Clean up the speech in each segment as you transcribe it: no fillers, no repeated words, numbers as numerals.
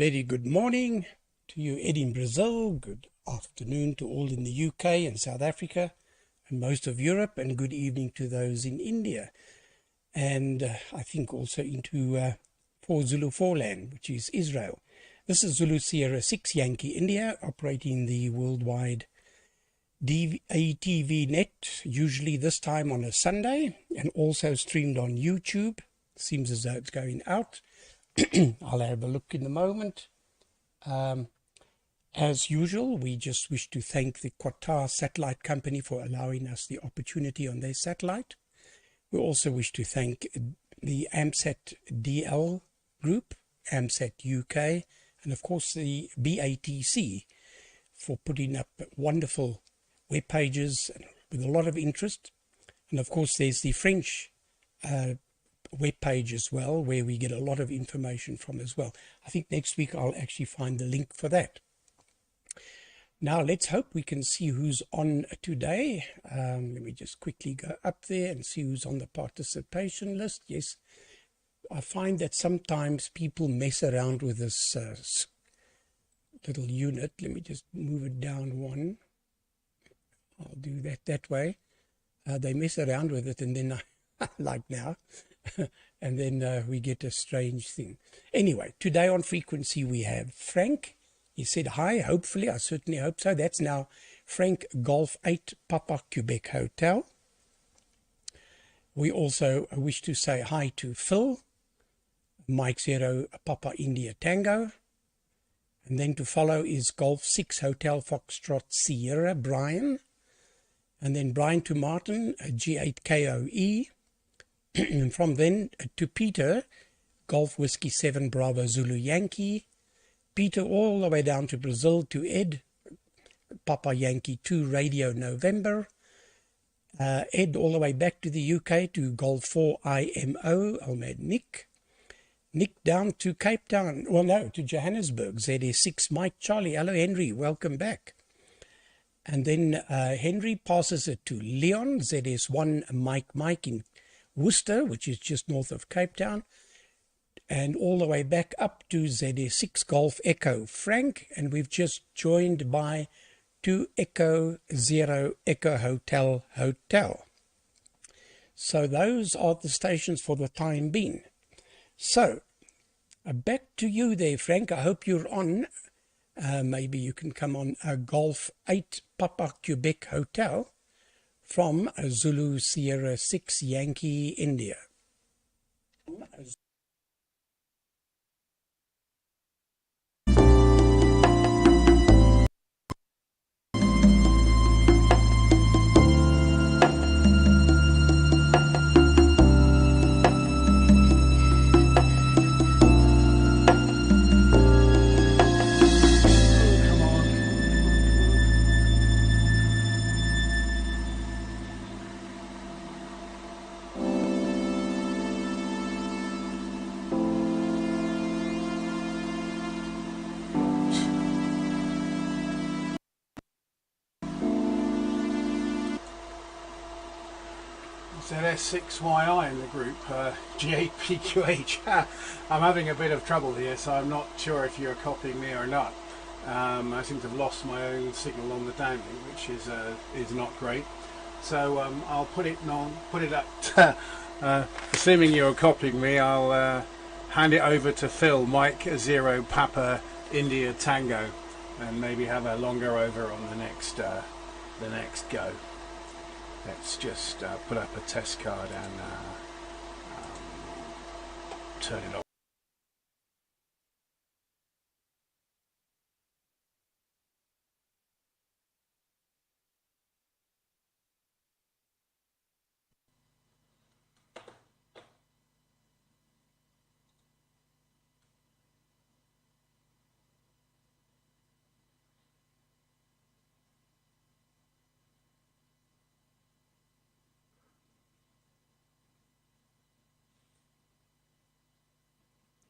very good morning to you, Ed in Brazil. Good afternoon to all in the UK and South Africa and most of Europe, and good evening to those in India. And I think also into 4 Zulu 4 land, which is Israel. This is Zulu Sierra 6 Yankee India, operating the worldwide DATV Net, usually this time on a Sunday, and also streamed on YouTube. Seems as though it's going out. I'll have a look in a moment. As usual, we just wish to thank the Qatar Satellite Company for allowing us the opportunity on their satellite. We also wish to thank the AMSAT DL group, AMSAT UK, and of course the BATC for putting up wonderful web pages with a lot of interest. And of course there's the French web page as well, where we get a lot of information from as well. I think next week I'll actually find the link for that. Now let's hope we can see who's on today. Let me just quickly go up there and see who's on the participation list. Yes, I find that sometimes people mess around with this little unit. Let me just move it down one. I'll do that way. They mess around with it, and then like now, and then we get a strange thing. Anyway, today on frequency we have Frank. He said hi, hopefully, I certainly hope so. That's now Frank Golf 8 Papa Quebec Hotel. We also wish to say hi to Phil, Mike 0 Papa India Tango. And then to follow is Golf 6 Hotel Foxtrot Sierra, Brian. And then Brian to Martin, G8 KOE. And from then to Peter, Golf Whiskey 7 Bravo Zulu Yankee. Peter all the way down to Brazil to Ed, Papa Yankee 2 Radio November. Ed all the way back to the UK to Golf 4 IMO, Almed Nick. Nick down to Cape Town, well no, to Johannesburg, ZS6 Mike Charlie. Hello Henry, welcome back. And then Henry passes it to Leon, ZS1 Mike in Worcester, which is just north of Cape Town. And all the way back up to ZS6 Golf Echo Frank, and we've just joined by 2 Echo 0 Echo Hotel. So those are the stations for the time being. So back to you there, Frank. I hope you're on. Maybe you can come on a Golf 8 Papa Quebec Hotel from Zulu Sierra 6 Yankee India. ZS6YI in the group, G8PQH. I'm having a bit of trouble here, so I'm not sure if you're copying me or not. I seem to have lost my own signal on the downlink, which is not great. So I'll put it up. Assuming you're copying me, I'll hand it over to Phil, Mike 0 Papa India Tango, and maybe have a longer over on the next go. Let's just put up a test card and turn it off.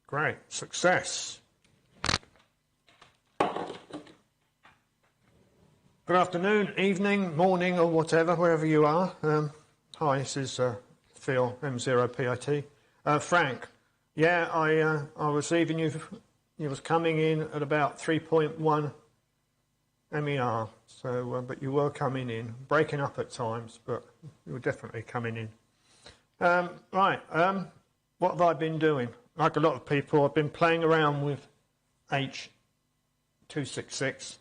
Great, success. Good afternoon, evening, morning, or whatever, wherever you are. Hi, this is Phil, M0PIT. Frank, yeah, I was leaving you you was coming in at about 3.1 MER, so but you were coming in, breaking up at times, but you were definitely coming in. Right, what have I been doing? Like a lot of people, I've been playing around with H.266.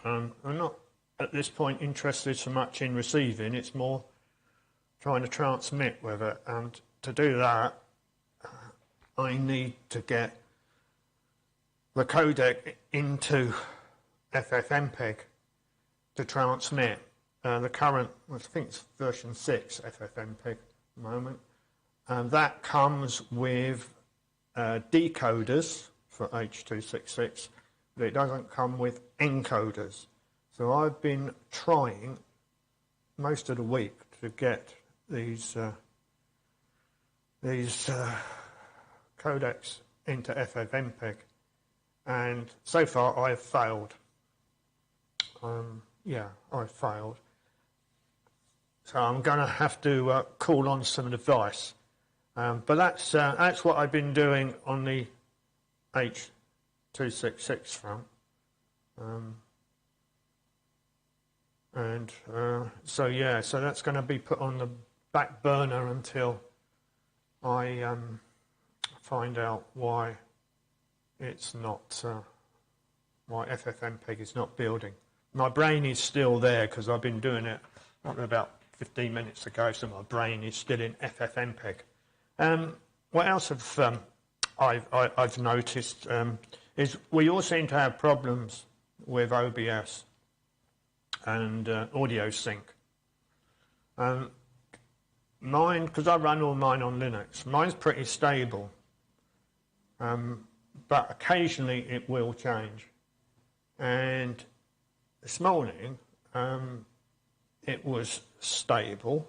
I'm not at this point interested so much in receiving, it's more trying to transmit with it, and to do that I need to get the codec into FFmpeg to transmit. The current, I think it's version 6 FFmpeg at the moment, and that comes with decoders for H.266, but it doesn't come with encoders. So I've been trying most of the week to get these codecs into FFmpeg, and so far I've failed. Yeah, I've failed. So I'm going to have to call on some advice. But that's what I've been doing on the H.266 front. So yeah, so that's going to be put on the back burner until I find out why it's not, why FFmpeg is not building. My brain is still there because I've been doing it about 15 minutes ago, so my brain is still in FFmpeg. What else have I've noticed is we all seem to have problems with OBS and audio sync. Mine, because I run all mine on Linux, mine's pretty stable, but occasionally it will change. And this morning it was stable,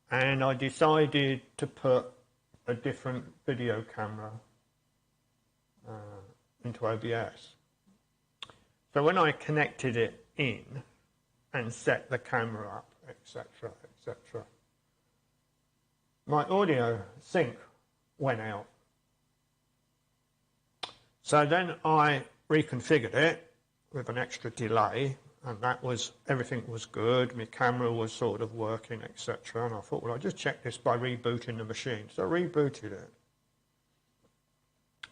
and I decided to put a different video camera into OBS. So when I connected it in and set the camera up, etc., etc., my audio sync went out. So then I reconfigured it with an extra delay, and that was, everything was good, my camera was sort of working, etc. And I thought, well, I'll just check this by rebooting the machine. So I rebooted it.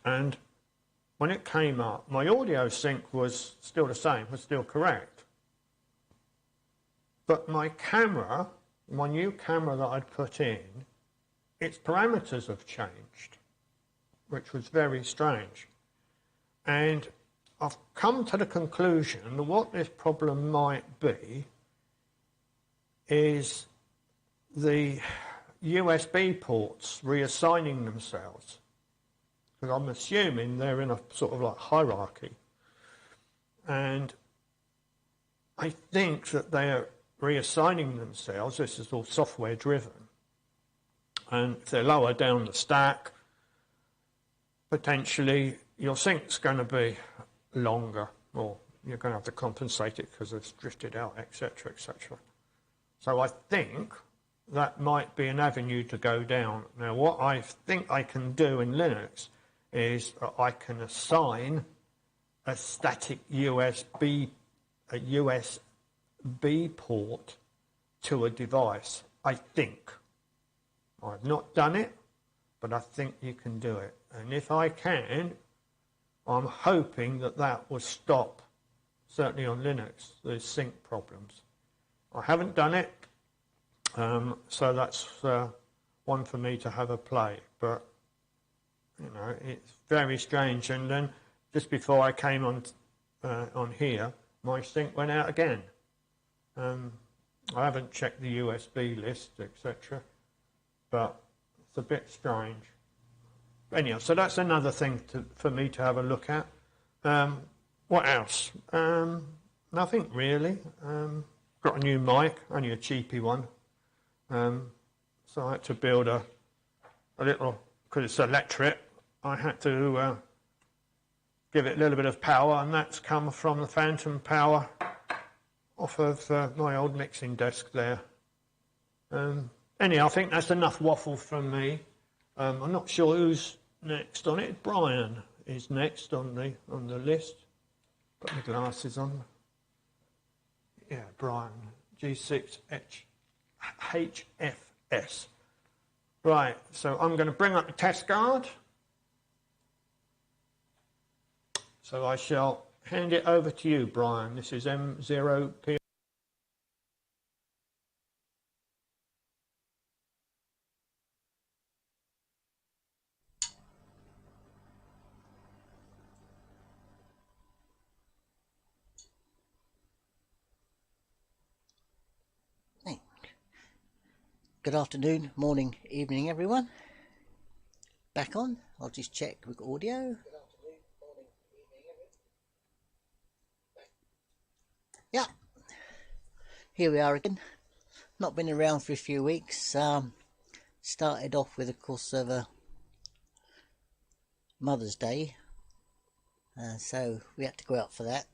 And when it came up, my audio sync was still the same, was still correct. But my camera, my new camera that I'd put in, its parameters have changed, which was very strange. And I've come to the conclusion that what this problem might be is the USB ports reassigning themselves. Because I'm assuming they're in a sort of like hierarchy. And I think that they are reassigning themselves. This is all software driven. And if they're lower down the stack, potentially your sync's going to be longer, or you're going to have to compensate it because it's drifted out, etc., etc. So I think that might be an avenue to go down. Now, what I think I can do in Linux is I can assign a static USB port to a device, I think. I've not done it, but I think you can do it. And if I can, I'm hoping that that will stop, certainly on Linux, the sync problems. I haven't done it, so that's one for me to have a play. But, you know, it's very strange. And then just before I came on here, my sync went out again. I haven't checked the USB list, etc. But it's a bit strange. Anyhow, so that's another thing for me to have a look at. What else? Nothing really. Got a new mic, only a cheapy one. So I had to build a little, because it's electric, I had to give it a little bit of power, and that's come from the phantom power off of my old mixing desk there. Anyhow, I think that's enough waffle from me. I'm not sure who's next on it. Brian is next on the list. Put my glasses on. Yeah, Brian, G6HFS. Right, so I'm going to bring up the test card. So I shall hand it over to you, Brian. This is M0P. Good afternoon, morning, evening, everyone. Back on. I'll just check with audio. Yeah, here we are again. Not been around for a few weeks. Started off with, of course, Mother's Day, so we had to go out for that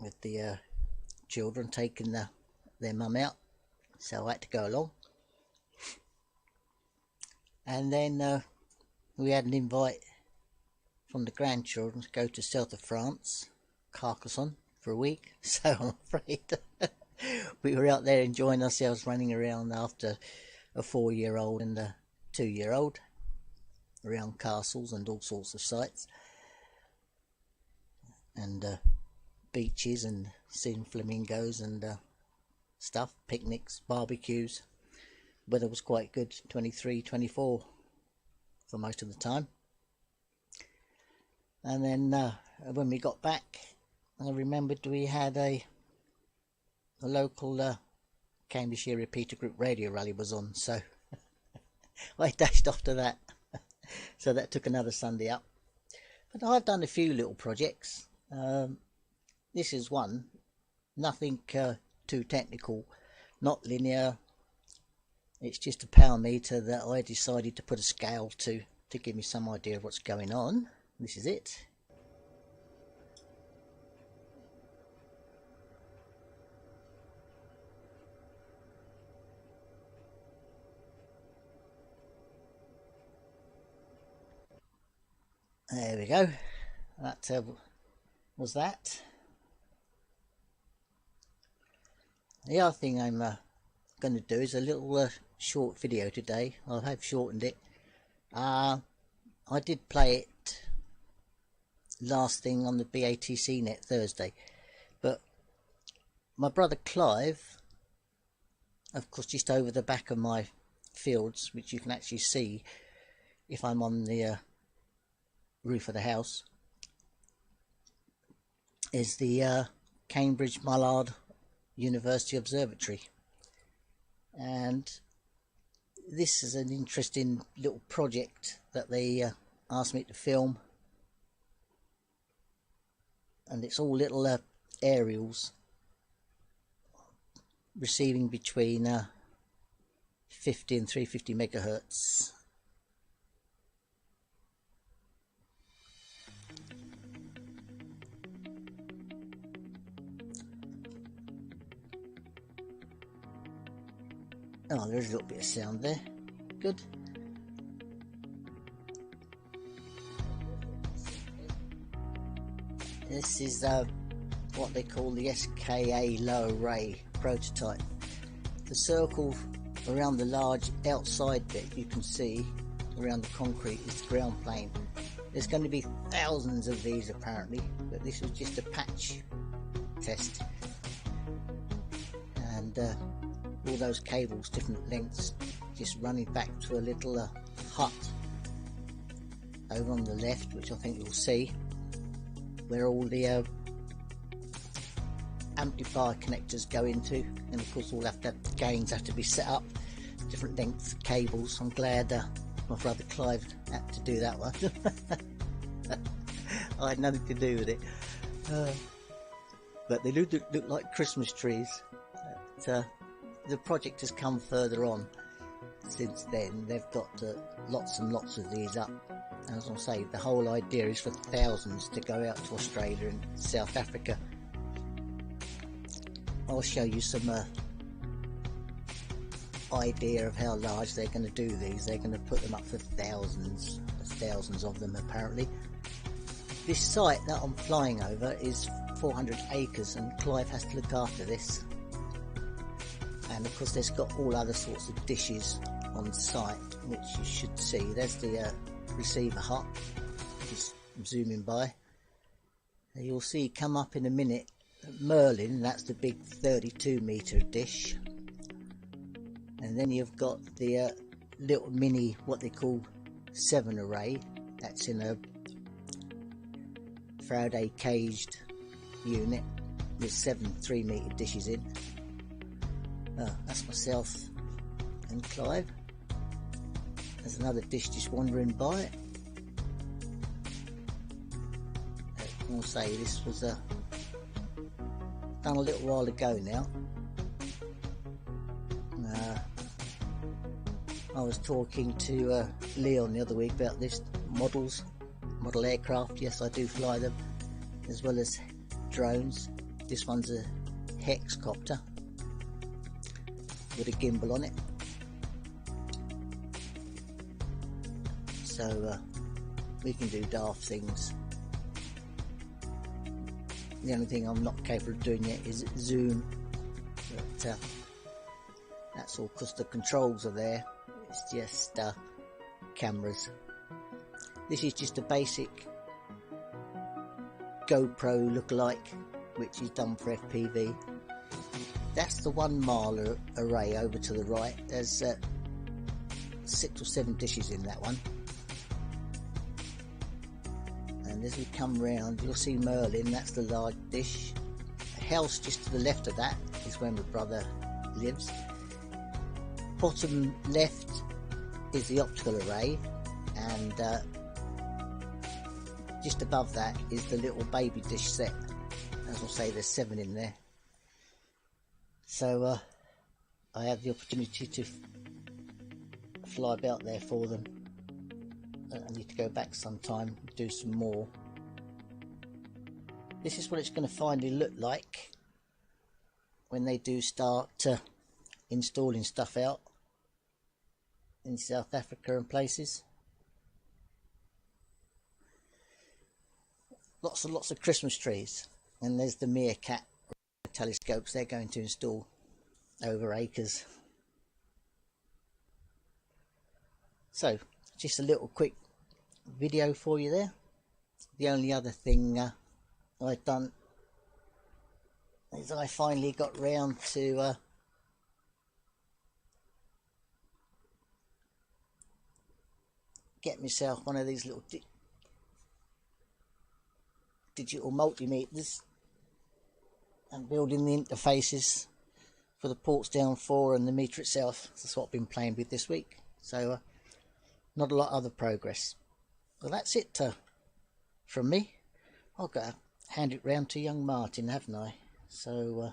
with the children taking their mum out. So I had to go along. And then we had an invite from the grandchildren to go to south of France, Carcassonne, for a week. So I'm afraid we were out there enjoying ourselves, running around after a 4-year-old and a 2-year-old around castles and all sorts of sights, and beaches, and seeing flamingos and stuff, picnics, barbecues. Weather was quite good, 23, 24 for most of the time. And then when we got back, I remembered we had a local Cambridgeshire Repeater Group radio rally was on, so I dashed off to that. So that took another Sunday up. But I've done a few little projects. This is one, nothing too technical, not linear. It's just a power meter that I decided to put a scale to give me some idea of what's going on. This is it. There we go. That was that. The other thing I'm going to do is a little short video today. I have shortened it. I did play it last thing on the DATV Net Thursday, but my brother Clive, of course, just over the back of my fields, which you can actually see if I'm on the roof of the house, is the Cambridge Mullard University Observatory. And this is an interesting little project that they asked me to film, and it's all little aerials receiving between 50 and 350 megahertz. Oh, there's a little bit of sound there. Good. This is what they call the SKA low array prototype. The circle around the large outside bit you can see around the concrete is the ground plane. There's going to be thousands of these apparently, but this was just a patch test. And all those cables, different lengths, just running back to a little hut over on the left, which I think you'll see, where all the amplifier connectors go into, and of course all the gains have to be set up, different lengths of cables. I'm glad my brother Clive had to do that one. I had nothing to do with it, but they look like Christmas trees. The project has come further on since then. They've got lots and lots of these up. As I say, the whole idea is for thousands to go out to Australia and South Africa. I'll show you some idea of how large they're going to do these. They're going to put them up for thousands of them apparently. This site that I'm flying over is 400 acres, and Clive has to look after this. And of course there's got all other sorts of dishes on site, which you should see. There's the receiver hut, just zooming by. And you'll see come up in a minute Merlin, that's the big 32 metre dish. And then you've got the little mini, what they call 7 array, that's in a Faraday caged unit with 7 3-metre dishes in. That's myself and Clive. There's another dish just wandering by. I'll say this was done a little while ago now. I was talking to Leon the other week about this model aircraft. Yes, I do fly them, as well as drones. This one's a hexcopter with a gimbal on it. So we can do daft things. The only thing I'm not capable of doing yet is zoom, but that's all because the controls are there. It's just cameras. This is just a basic GoPro lookalike, which is done for FPV. That's the 1 mile array over to the right. There's 6 or 7 dishes in that one. And as we come round, you'll see Merlin, that's the large dish. The house just to the left of that is where my brother lives. Bottom left is the optical array, and just above that is the little baby dish set. As I'll say, there's 7 in there. So I have the opportunity to fly about there for them. I need to go back sometime and do some more. This is what it's going to finally look like when they do start installing stuff out in South Africa and places. Lots and lots of Christmas trees, and there's the meerkat telescopes they're going to install over acres. So just a little quick video for you there. The only other thing I've done is I finally got round to get myself one of these little digital multimeters and building the interfaces for the ports down 4 and the meter itself. That's what I've been playing with this week. So not a lot of other progress. Well, that's it from me. I've got to hand it round to young Martin, haven't I? So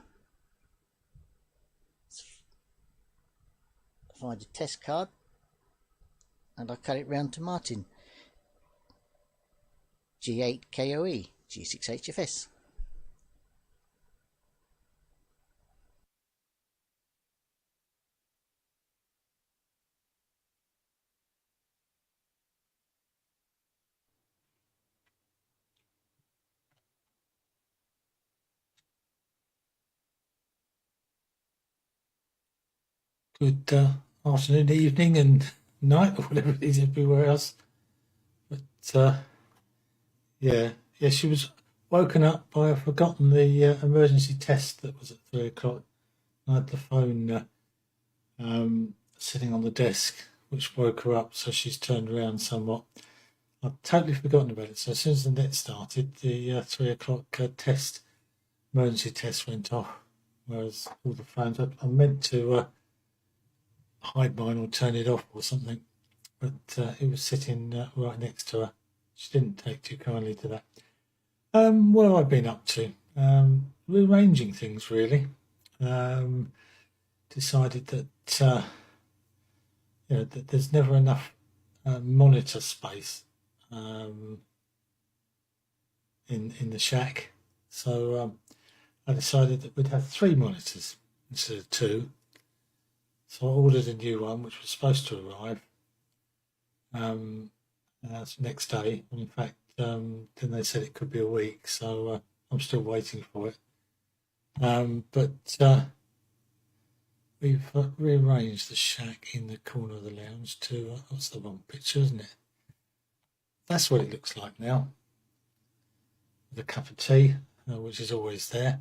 find a test card and I cut it round to Martin. G8 KOE, G6 HFS. Good afternoon, evening and night, or whatever it is everywhere else. But yeah, she was woken up by a forgotten the emergency test that was at 3 o'clock. I had the phone sitting on the desk, which woke her up, so she's turned around somewhat. I'd totally forgotten about it, so as soon as the net started, the 3 o'clock emergency test went off, whereas all the phones, I meant to hide mine or turn it off or something, but it was sitting right next to her. She didn't take too kindly to that. What have I been up to? Rearranging things, really. Decided that that there's never enough monitor space in the shack, so I decided that we'd have 3 monitors instead of 2. So I ordered a new one, which was supposed to arrive next day. And in fact, then they said it could be a week, so I'm still waiting for it. We've rearranged the shack in the corner of the lounge to, that's the wrong picture, isn't it? That's what it looks like now. With a cup of tea, which is always there.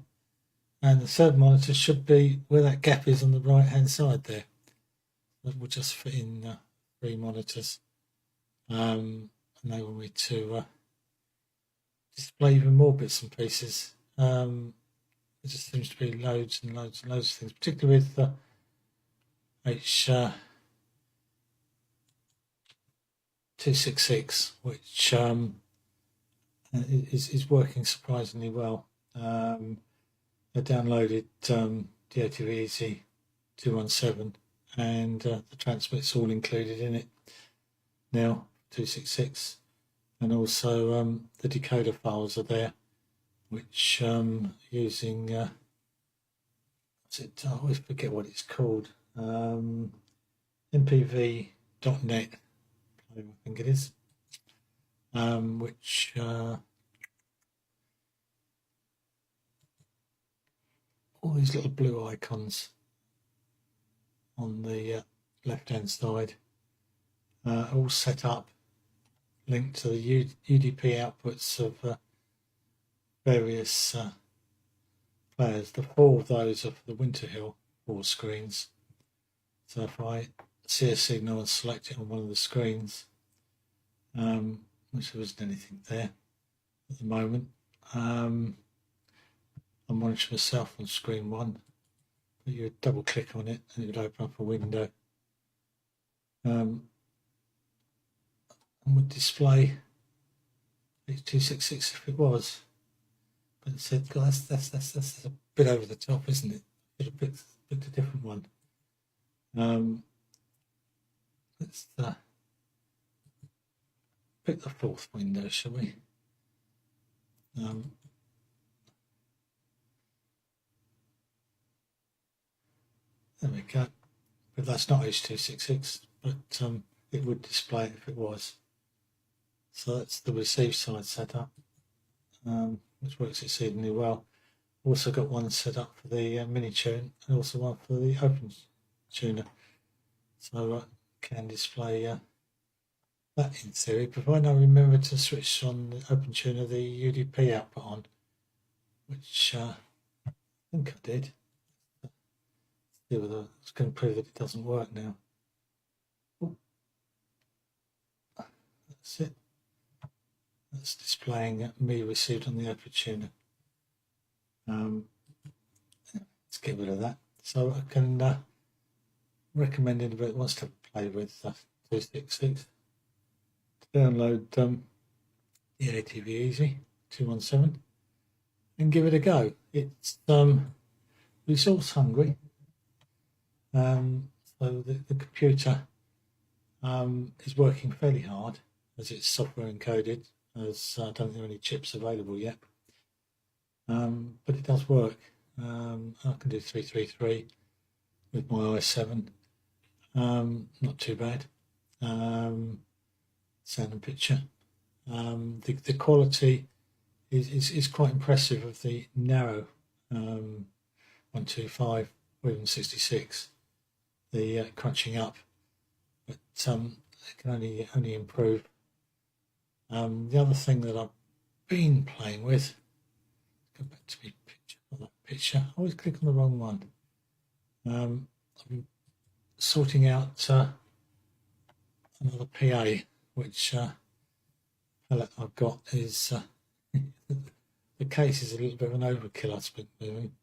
And the third monitor should be where that gap is on the right hand side there. That will just fit in 3 monitors. Enable me to display even more bits and pieces. There just seems to be loads and loads and loads of things, particularly with H266, which is working surprisingly well. I downloaded DATV 217, and the transmit's all included in it now, 266, and also the decoder files are there, which using I always forget what it's called, MPV.net, I think it is, which all these little blue icons on the left hand side all set up, linked to the UDP outputs of various players. The 4 of those are for the Winterhill 4 screens. So if I see a signal and select it on one of the screens, which there isn't anything there at the moment, I'm monitoring myself on screen 1. But you would double click on it and it would open up a window. And would display H266 if it was. But it said, God, that's a bit over the top, isn't it? Should have picked a different one. Let's pick the 4th window, shall we? There we go. But that's not H266, but it would display it if it was. So that's the receive side setup, which works exceedingly well. Also got one set up for the mini tune and also one for the open tuner. So I can display that in theory, provided I remember to switch on the open tuner the UDP output on, which I think I did. See whether it's going to prove that it doesn't work now. Ooh. That's it. That's displaying me received on the open tuner. Let's get rid of that. So I can recommend anybody that wants to play with 266 to download the DATV Easy 217 and give it a go. It's resource hungry. So the computer is working fairly hard as it's software encoded, as I don't think there are any chips available yet. But it does work. I can do 333 with my i7. Not too bad. Sound and picture. The quality is quite impressive of the narrow 125 or even 66. The crunching up, but it can only improve. The other thing that I've been playing with, go back to my picture. I always click on the wrong one. I've been sorting out another PA, which palette I've got is the case is a little bit of an overkill, I suppose,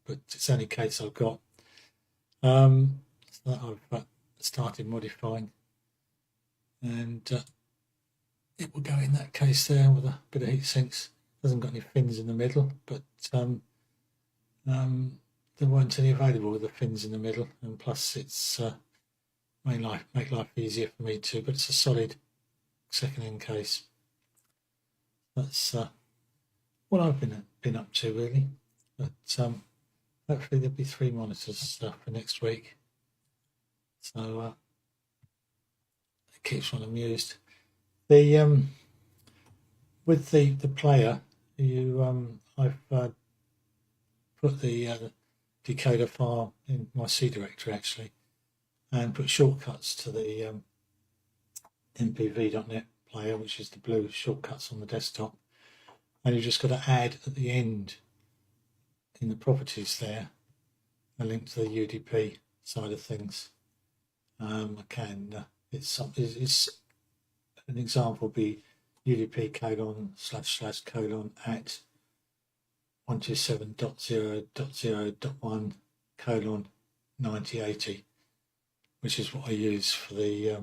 but it's the only case I've got. So that I've started modifying, and it will go in that case there with a bit of heat sinks. Hasn't got any fins in the middle, but there weren't any available with the fins in the middle, and plus it's make life easier for me too. But it's a solid second-hand case. That's what I've been up to really. But hopefully there'll be 3 monitors for next week. So it keeps one amused. The with the player, I've put the decoder file in my C directory actually, and put shortcuts to the MPV.NET player, which is the blue shortcuts on the desktop, and you've just got to add at the end in the properties there a link to the UDP side of things. It's an example would be UDP : / at 127.0.0.1 : 9080, which is what I use for the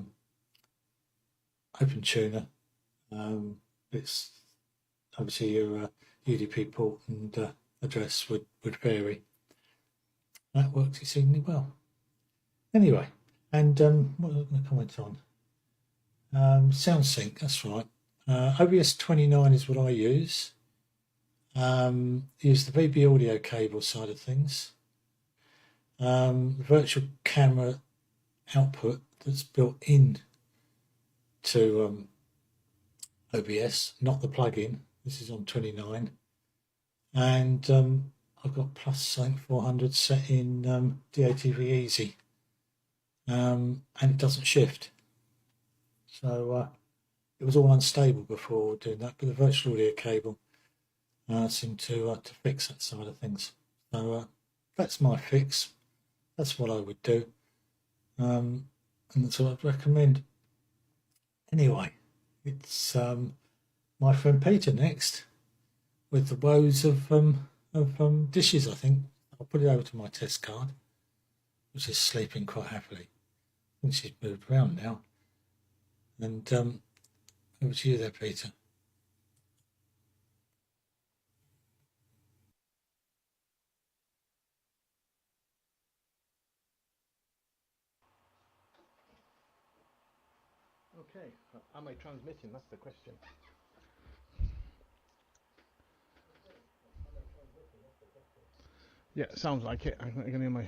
OpenTuner. It's obviously your UDP port and address would vary. That works exceedingly well. Anyway, and what was I going to comment on? SoundSync, that's right. OBS 29 is what I use. Use the VB audio cable side of things. The virtual camera output that's built in to OBS, not the plugin. This is on 29. And I've got +Sync 400 set in DATV Easy. And it doesn't shift. So it was all unstable before doing that, but the virtual audio cable seemed to fix that side of things. So that's my fix. That's what I would do. And that's what I'd recommend. Anyway, it's my friend Peter next with the woes of dishes, I think. I'll put it over to my test card, which is sleeping quite happily. I think she's moved around now. And over to you there, Peter. Okay, am I transmitting? That's the question. Yeah, sounds like it. I can hear my...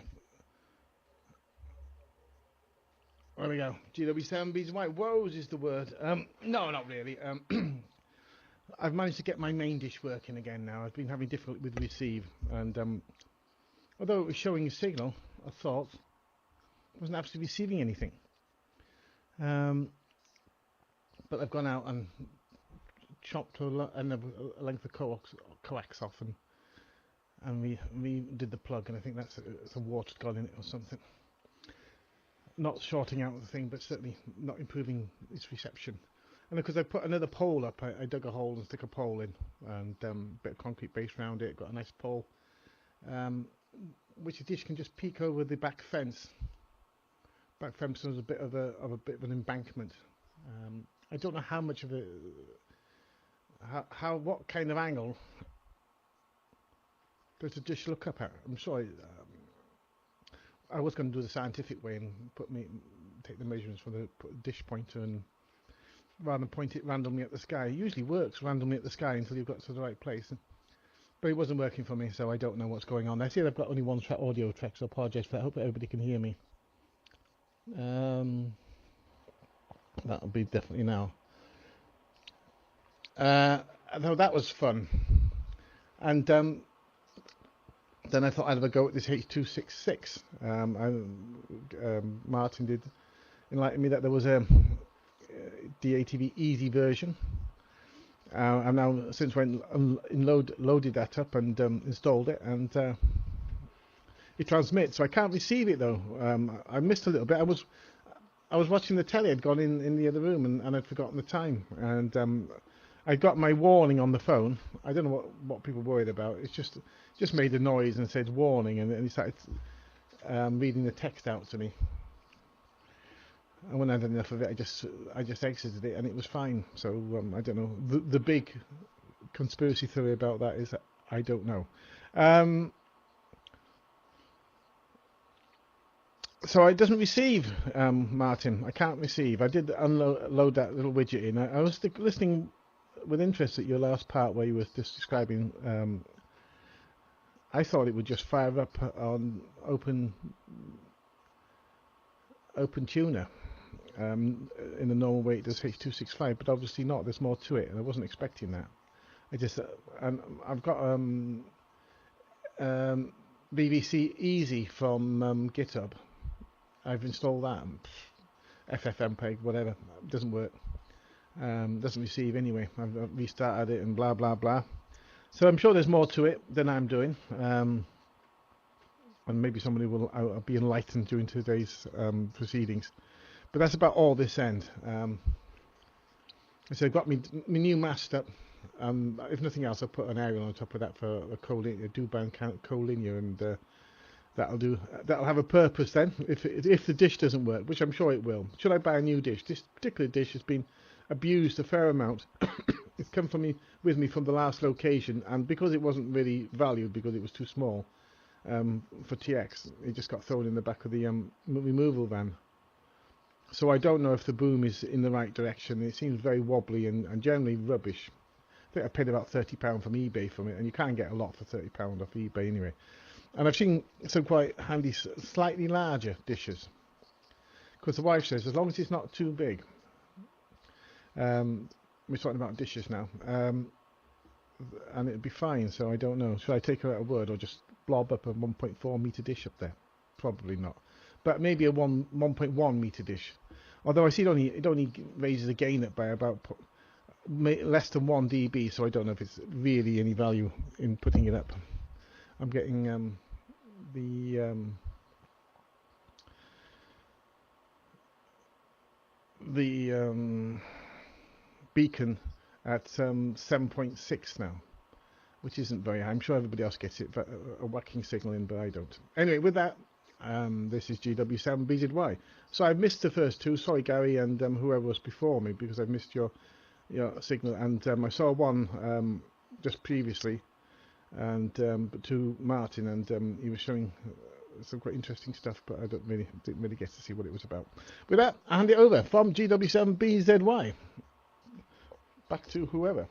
There we go. GW7B's white woes is the word. No, not really. I've managed to get my main dish working again now. I've been having difficulty with receive, and although it was showing a signal, I thought I wasn't actually receiving anything. But I've gone out and chopped a length of coax off and we did the plug, and I think that's some water's gone in it or something. Not shorting out the thing, but certainly not improving its reception. And because I put another pole up, I dug a hole and stuck a pole in, and a bit of concrete base around it, got a nice pole, which the dish can just peek over the back fence. Back fence was a bit of an embankment. I don't know how much of a what kind of angle does the dish look up at. I'm sorry. I was going to do the scientific way and take the measurements for the dish pointer, and rather than point it randomly at the sky. It usually works randomly at the sky until you've got to the right place. But it wasn't working for me, so I don't know what's going on. I see I've got only one track audio track, so I apologise for that. I hope everybody can hear me. That'll be definitely now. So that was fun. And then I thought I'd have a go at this H.266. Martin did enlighten me that there was a DATV Easy version. I've now since loaded that up and installed it, and it transmits. So I can't receive it though. I missed a little bit. I was watching the telly. I'd gone in the other room and I'd forgotten the time, and I got my warning on the phone. I don't know what people worried about. It's just made a noise and said warning, and it started reading the text out to me. And when I had enough of it, I just exited it, and it was fine. So I don't know. The big conspiracy theory about that is that I don't know. So it doesn't receive, Martin. I can't receive. I did unload that little widget in. I was listening with interest at your last part where you were just describing. I thought it would just fire up on OpenTuner, in the normal way it does H.265, but obviously not. There's more to it, and I wasn't expecting that. I just I've got BBC Easy from GitHub. I've installed that. FFmpeg, whatever, it doesn't work. Doesn't receive anyway. I've restarted it and blah blah blah. So I'm sure there's more to it than I'm doing. And maybe somebody will be enlightened during today's proceedings. But that's about all this end. So I've got my new master. If nothing else, I'll put an aerial on top of that for a do-band collinear, and that'll do. That'll have a purpose then. If the dish doesn't work, which I'm sure it will. Should I buy a new dish? This particular dish has been abused a fair amount. It's come with me from the last location, and because it wasn't really valued because it was too small for TX, it just got thrown in the back of the removal van. So I don't know if the boom is in the right direction. It seems very wobbly and generally rubbish. I think I paid about £30 from eBay from it, and you can't get a lot for £30 off eBay anyway. And I've seen some quite handy, slightly larger dishes. Because the wife says, as long as it's not too big, we're talking about dishes now, and it'd be fine. So I don't know. Should I take her at her word or just blob up a 1.4 metre dish up there? Probably not. But maybe a 1.1 metre dish. Although I see it only raises the gain up by about less than 1 dB, so I don't know if it's really any value in putting it up. I'm getting the beacon at 7.6 now, which isn't very high. I'm sure everybody else gets it, but a whacking signal in, but I don't. Anyway, with that, this is GW7BZY. So I've missed the first two. Sorry, Gary, and whoever was before me, because I've missed your signal. And I saw one just previously, and to Martin, and he was showing some quite interesting stuff, but I didn't really get to see what it was about. With that, I hand it over from GW7BZY. Back to whoever.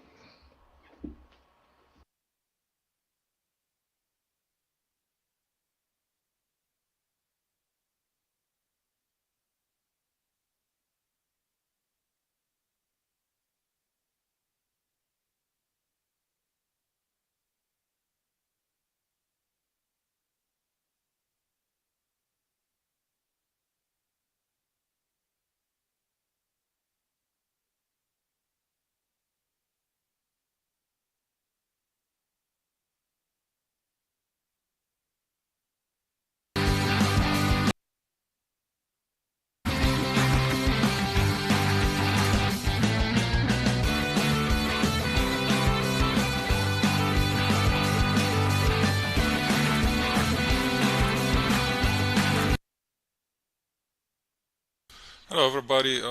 Hello everybody,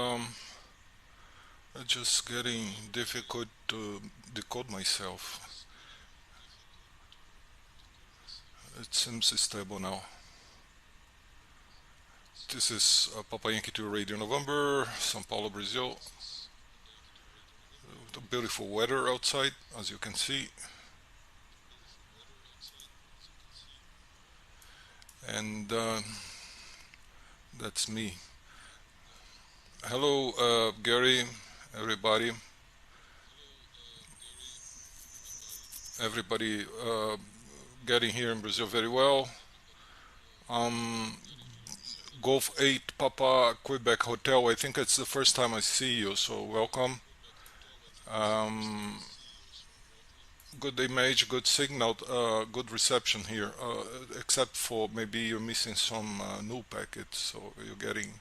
just getting difficult to decode myself. It seems stable now. This is Papa Yankee 2 Radio November, São Paulo, Brazil. The beautiful weather outside, as you can see. And that's me. Hello, Gary, everybody. Everybody getting here in Brazil very well. Golf 8 Papa Quebec Hotel. I think it's the first time I see you, so welcome. Good image, good signal, good reception here, except for maybe you're missing some null packets, so you're getting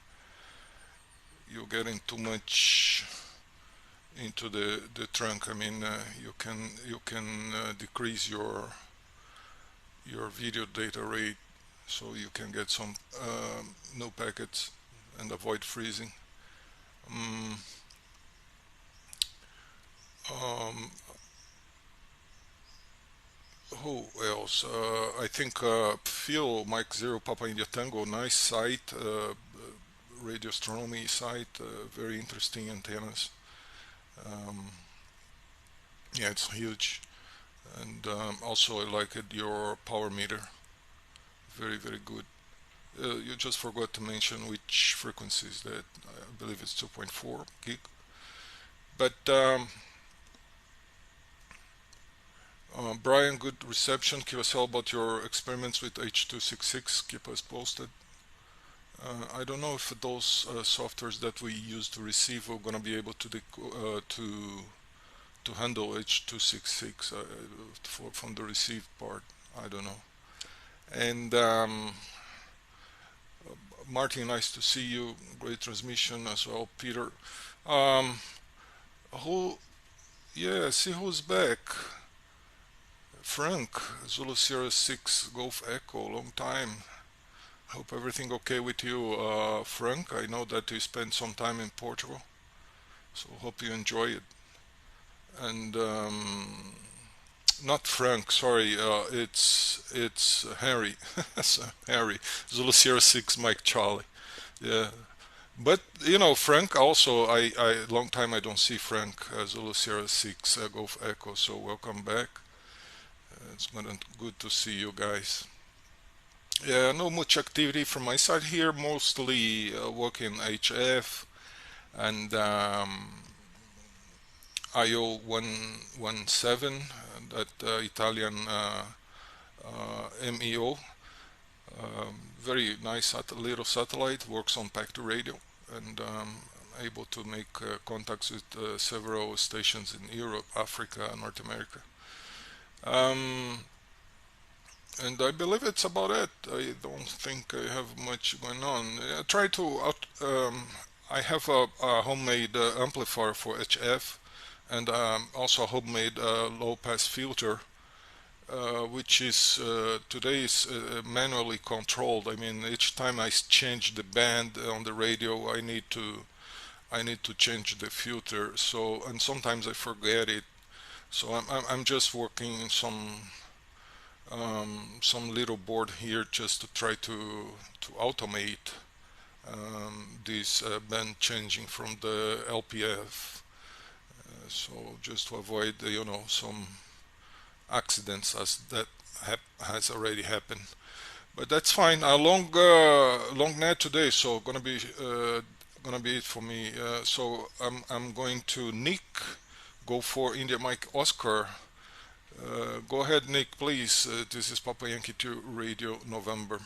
too much into the trunk. I mean, you can decrease your video data rate so you can get some null packets and avoid freezing. Who else? I think Phil Mike Zero Papa India Tango, nice site, radio astronomy site, very interesting antennas. Yeah, it's huge, and also I like it, your power meter, very good. You just forgot to mention which frequency is that. I believe it's 2.4 gig. But Brian, good reception. Keep us all about your experiments with H.266. Keep us posted. I don't know if those softwares that we use to receive are going to be able to handle H.266 from the received part. I don't know. And Martin, nice to see you. Great transmission as well. Peter, see who's back. Frank, Zulu Sierra 6 Golf Echo, long time. Hope everything okay with you, Frank. I know that you spent some time in Portugal, so hope you enjoy it. And not Frank, sorry, it's Harry. Harry, Zulu Sierra 6 Mike Charlie. Yeah, but you know, Frank also, I long time I don't see Frank, Zulu Sierra 6 Golf Echo, so welcome back. It's good to see you guys. Yeah, no much activity from my side here, mostly working HF and IO-117, that Italian MEO. Very nice little satellite, works on packet radio, and able to make contacts with several stations in Europe, Africa, North America. And I believe it's about it. I don't think I have much going on. I have a homemade amplifier for HF, and also a homemade low-pass filter, which is today is manually controlled. I mean, each time I change the band on the radio, I need to change the filter. So, and sometimes I forget it. So I'm just working some little board here just to try to automate this band changing from the LPF, so just to avoid some accidents as that has already happened. But that's fine. A long net today, so gonna be it for me. So I'm going to Nick, go for India Mike Oscar. Go ahead, Nick, please. This is Papa Yankee 2 Radio November.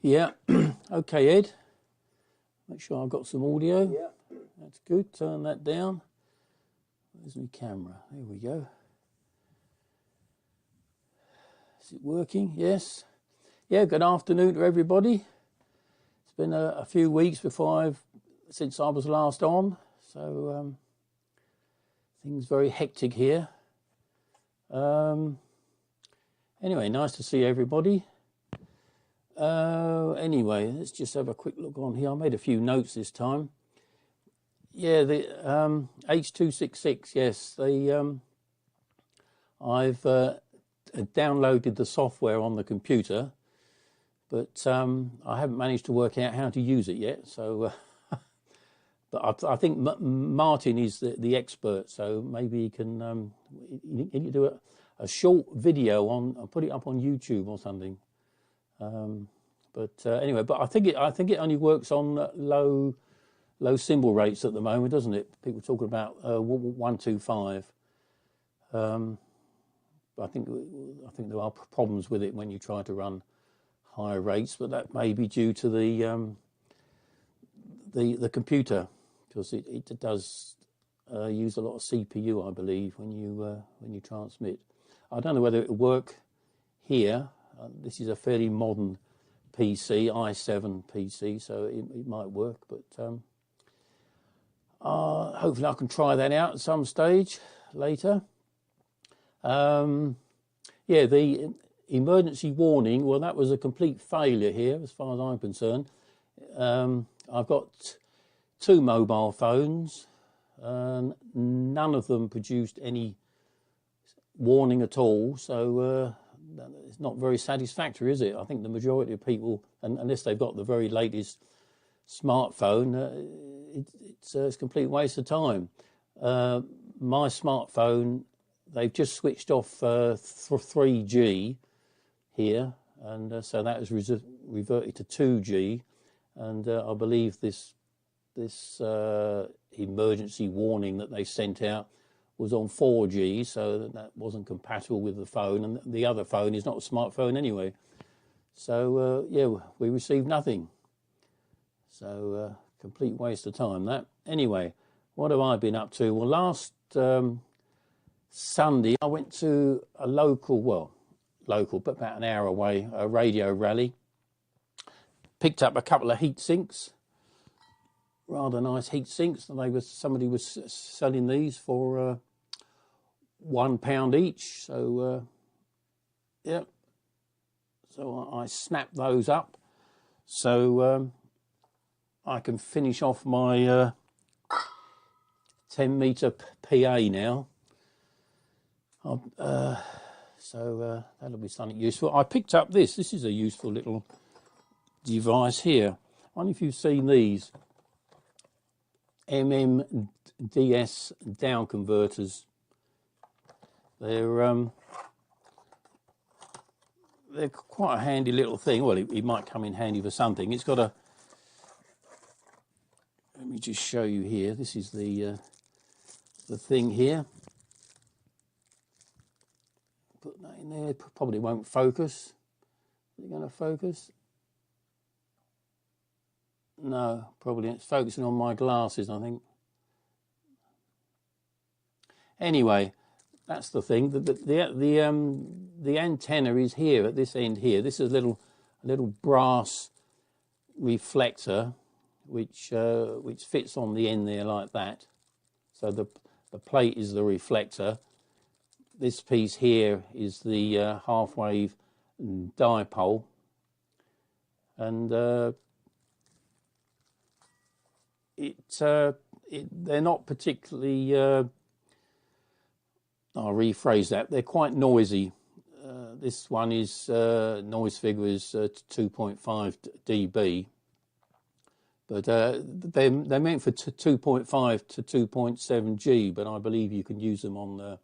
Yeah. Okay, Ed. Make sure I've got some audio. Yeah. That's good. Turn that down. Where's my camera? There we go. Is it working? Yes. Yeah, good afternoon to everybody. It's been a few weeks since I was last on, so things very hectic here. Anyway, nice to see everybody. Anyway, let's just have a quick look on here. I made a few notes this time. Yeah, the H.266, yes, I've downloaded the software on the computer, but I haven't managed to work out how to use it yet. So, but I think Martin is the expert, so maybe he can do a short video on, put it up on YouTube or something. Anyway, but I think it only works on low symbol rates at the moment, doesn't it? People talking about 125. I think there are problems with it when you try to run higher rates, but that may be due to the computer, because it does use a lot of CPU, I believe, when you transmit. I don't know whether it will work here. This is a fairly modern PC, i7 PC, so it might work, but hopefully I can try that out at some stage later. Yeah, the emergency warning, well, that was a complete failure here as far as I'm concerned. I've got 2 mobile phones, none of them produced any warning at all, so it's not very satisfactory, is it? I think the majority of people, unless they've got the very latest smartphone, it's a complete waste of time. My smartphone, they've just switched off 3G here, and so that has reverted to 2G, and I believe this emergency warning that they sent out was on 4G, so that wasn't compatible with the phone, and the other phone is not a smartphone anyway. So yeah, we received nothing. So complete waste of time that. Anyway, what have I been up to? Well, last Sunday I went to a local, but about an hour away, a radio rally. Picked up a couple of heat sinks, rather nice heat sinks. Somebody was selling these for £1 each. So yeah, so I snapped those up. So I can finish off my 10-metre PA now. So that'll be something useful. I picked up this. This is a useful little device here. I wonder if you've seen these MMDS down converters. They're quite a handy little thing. Well, it might come in handy for something. It's got a. Let me just show you here. This is the thing here. Put that in there. Probably won't focus. Is it going to focus? No, probably it's focusing on my glasses, I think. Anyway, that's the thing. The antenna is here at this end here. This is a little brass reflector which fits on the end there like that. So the plate is the reflector. This piece here is the half-wave dipole, and they're not particularly. I'll rephrase that. They're quite noisy. This one is noise figure is 2.5 dB, but they're meant for 2.5 to 2.7 G. But I believe you can use them on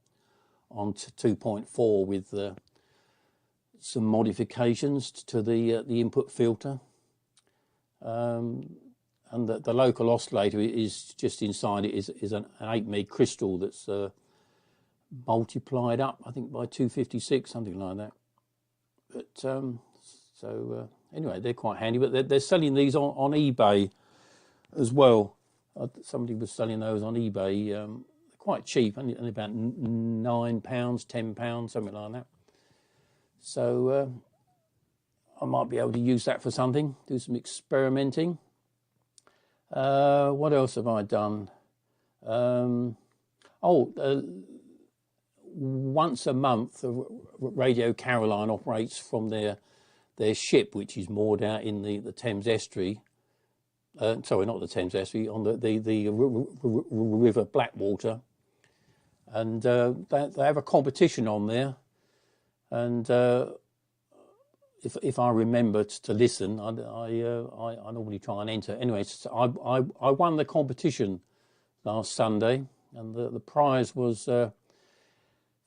2.4 with some modifications to the input filter. And the local oscillator is just inside it is an 8 meg crystal that's multiplied up, I think, by 256, something like that. But anyway, they're quite handy. But they're selling these on eBay as well. Somebody was selling those on eBay, quite cheap, only about £9, £10, something like that. So I might be able to use that for something, do some experimenting. What else have I done? Once a month, Radio Caroline operates from their ship, which is moored out in the Thames estuary. Sorry, not the Thames estuary, on the River Blackwater. And they have a competition on there. And if I remember to listen, I normally try and enter. Anyway, so I won the competition last Sunday, and the prize was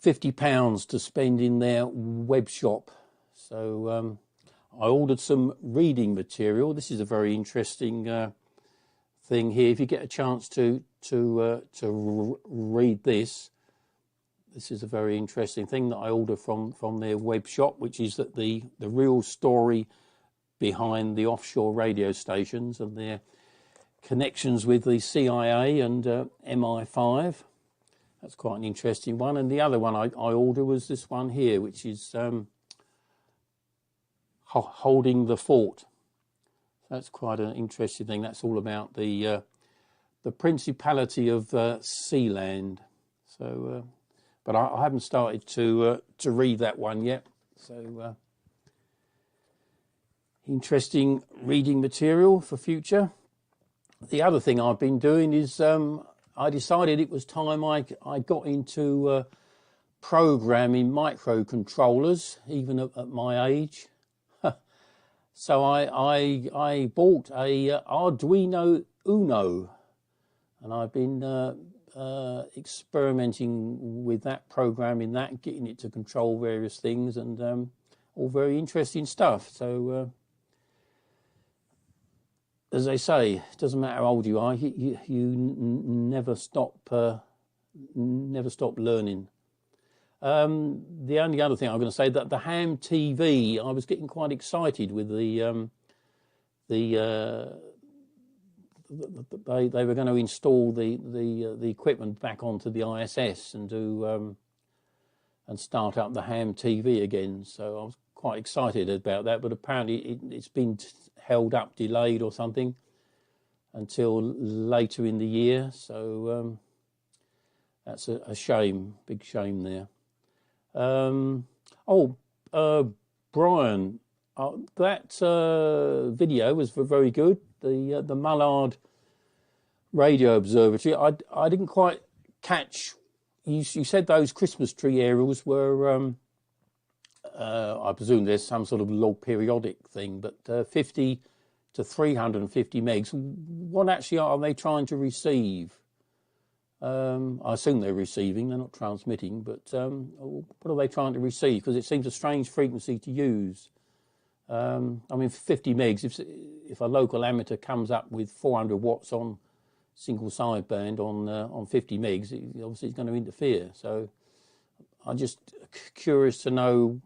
£50 to spend in their web shop. So I ordered some reading material. This is a very interesting thing here. If you get a chance to read this, this is a very interesting thing that I ordered from their web shop, which is that the real story behind the offshore radio stations and their connections with the CIA and MI5. That's quite an interesting one. And the other one I ordered was this one here, which is Holding the Fort. That's quite an interesting thing. That's all about the Principality of Sealand. So, but I haven't started to read that one yet. So, interesting reading material for future. The other thing I've been doing is I decided it was time I got into programming microcontrollers, even at my age. So I bought a Arduino Uno, and I've been experimenting with that, programming that, getting it to control various things, and all very interesting stuff. So as they say, it doesn't matter how old you are, you never stop learning. The only other thing I'm going to say, that the ham TV, I was getting quite excited with they were going to install the equipment back onto the ISS and do and start up the ham TV again. So I was quite excited about that, but apparently it's been held up, delayed or something until later in the year. So that's a shame, big shame there. Brian, that video was very good. The Mullard Radio Observatory. I didn't quite catch. You said those Christmas tree aerials were. I presume there's some sort of log periodic thing, but 50 to 350 megs. What actually are they trying to receive? I assume they're receiving, they're not transmitting, but what are they trying to receive? Because it seems a strange frequency to use. I mean, 50 megs, if a local amateur comes up with 400 watts on single sideband on 50 megs, obviously it's going to interfere. So I'm just curious to know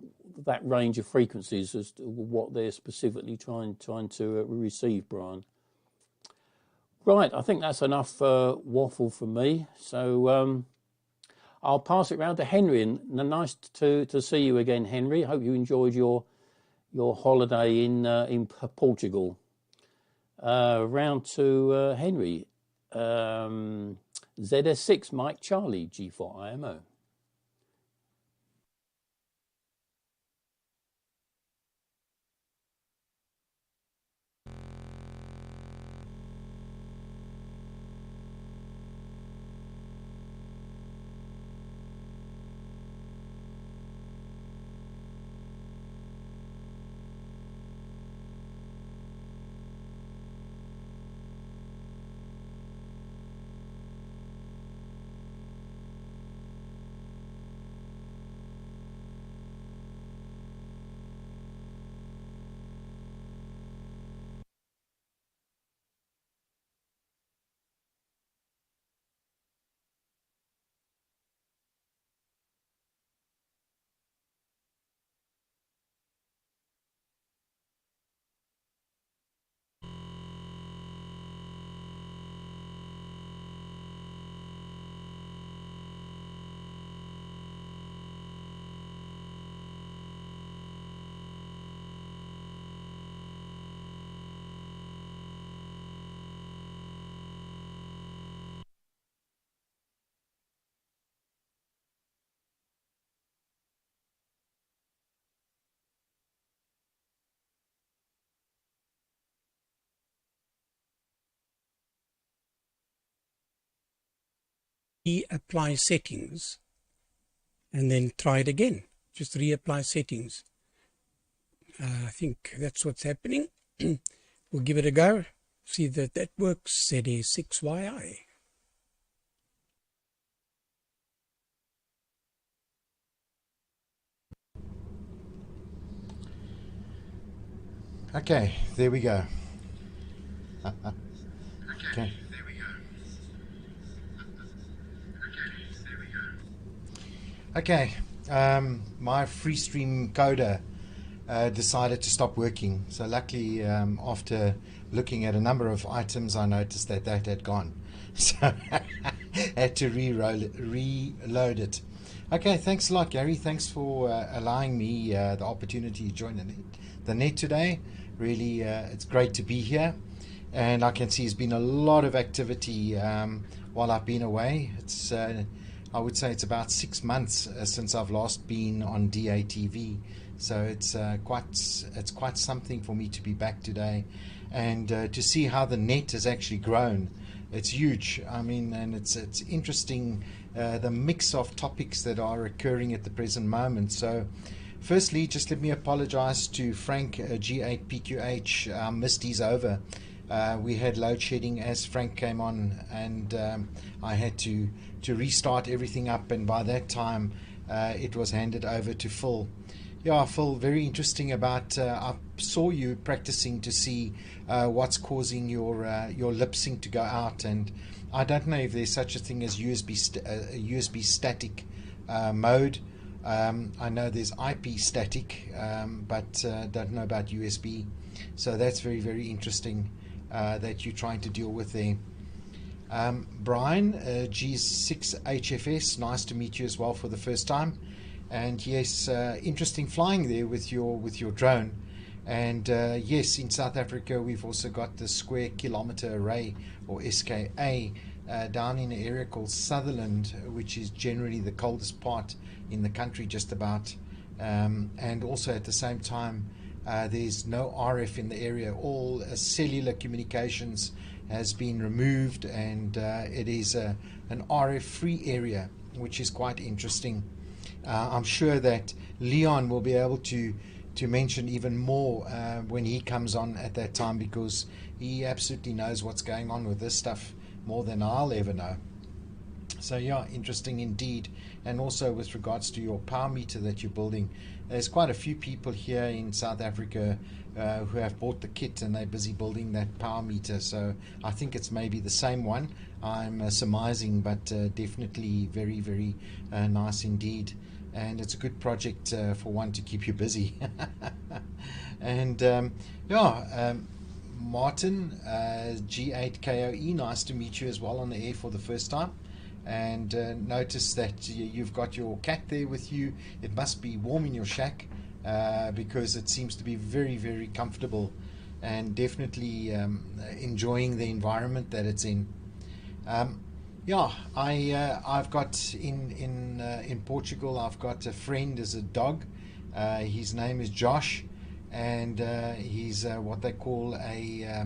that range of frequencies as to what they're specifically trying to receive, Brian. Right, I think that's enough waffle from me. So I'll pass it round to Henry. And nice to see you again, Henry. Hope you enjoyed your holiday in Portugal. Round to Henry. ZS6 Mike Charlie G4 IMO. Reapply settings and then try it again. Just reapply settings. I think that's what's happening. We'll give it a go. See that works. ZA6YI. Okay, there we go. Okay. Okay, my FreeStream coder decided to stop working. So luckily, after looking at a number of items, I noticed that had gone. So I had to reload it. Okay, thanks a lot, Gary. Thanks for allowing me the opportunity to join the net today. Really, it's great to be here. And I can see there's been a lot of activity while I've been away. It's I would say it's about 6 months since I've last been on DATV, so it's quite something for me to be back today, and to see how the net has actually grown. It's huge. I mean, and it's interesting the mix of topics that are occurring at the present moment. So firstly, just let me apologize to Frank, G8PQH. I missed his over. We had load shedding as Frank came on, and I had to restart everything up, and by that time it was handed over to Phil. Yeah, Phil, very interesting about, I saw you practicing to see what's causing your lip sync to go out, and I don't know if there's such a thing as USB static mode. I know there's IP static, but don't know about USB. So that's very, very interesting that you're trying to deal with there. Brian, G6HFS, nice to meet you as well for the first time. And yes, interesting flying there with your drone. And yes, in South Africa we've also got the Square Kilometre Array, or SKA, down in an area called Sutherland, which is generally the coldest part in the country just about. And also at the same time, there's no RF in the area. All cellular communications has been removed, and it is an RF free area, which is quite interesting. I'm sure that Leon will be able to mention even more when he comes on at that time, because he absolutely knows what's going on with this stuff more than I'll ever know. So yeah, interesting indeed. And also with regards to your power meter that you're building, there's quite a few people here in South Africa who have bought the kit, and they're busy building that power meter. So I think it's maybe the same one. I'm surmising, but definitely very, very nice indeed. And it's a good project for one to keep you busy. And yeah, Martin, G8KOE, nice to meet you as well on the air for the first time. And notice that you've got your cat there with you. It must be warm in your shack, because it seems to be very, very comfortable, and definitely enjoying the environment that it's in. Yeah, I've got in Portugal, I've got a friend as a dog. His name is Josh, and he's what they call a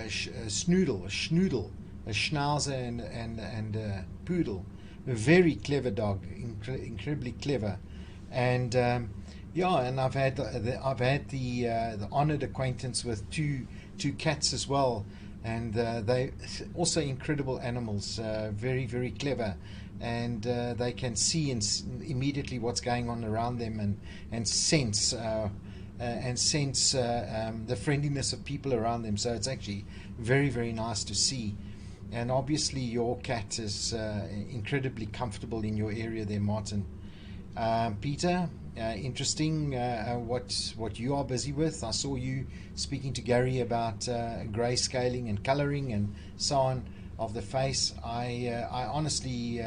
schnoodle, a schnauzer and a poodle. A very clever dog, incredibly clever. And yeah, and I've had the honoured acquaintance with two cats as well. And they also incredible animals, very, very clever, and they can see immediately what's going on around them, and sense the friendliness of people around them. So it's actually very, very nice to see. And obviously your cat is incredibly comfortable in your area there, Martin. Peter, interesting what you are busy with. I saw you speaking to Gary about grayscaling and coloring and so on of the face. I honestly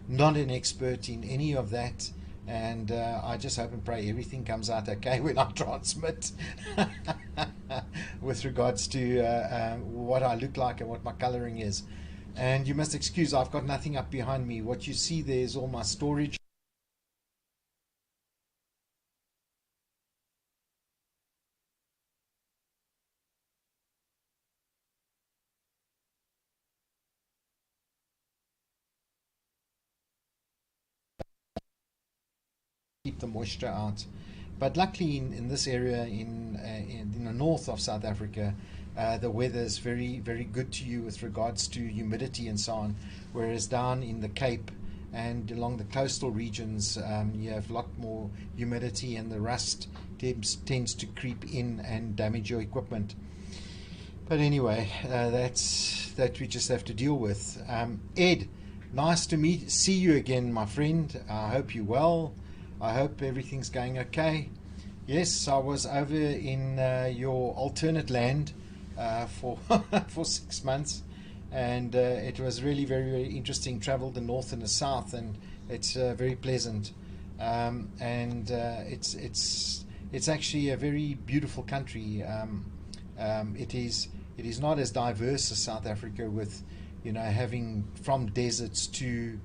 not an expert in any of that, and I just hope and pray everything comes out okay when I transmit with regards to what I look like and what my coloring is. And you must excuse, I've got nothing up behind me. What you see there is all my storage. Keep the moisture out. But luckily in this area in the north of South Africa, the weather is very, very good to you with regards to humidity and so on, whereas down in the Cape and along the coastal regions, you have a lot more humidity, and the rust tends to creep in and damage your equipment. But anyway, that we just have to deal with. Ed, nice to see you again, my friend. I hope you're well. I hope everything's going okay. Yes, I was over in your alternate land for for 6 months, and it was really very, very interesting. Traveled the north and the south, and it's very pleasant. And it's actually a very beautiful country. It is not as diverse as South Africa, with having from deserts to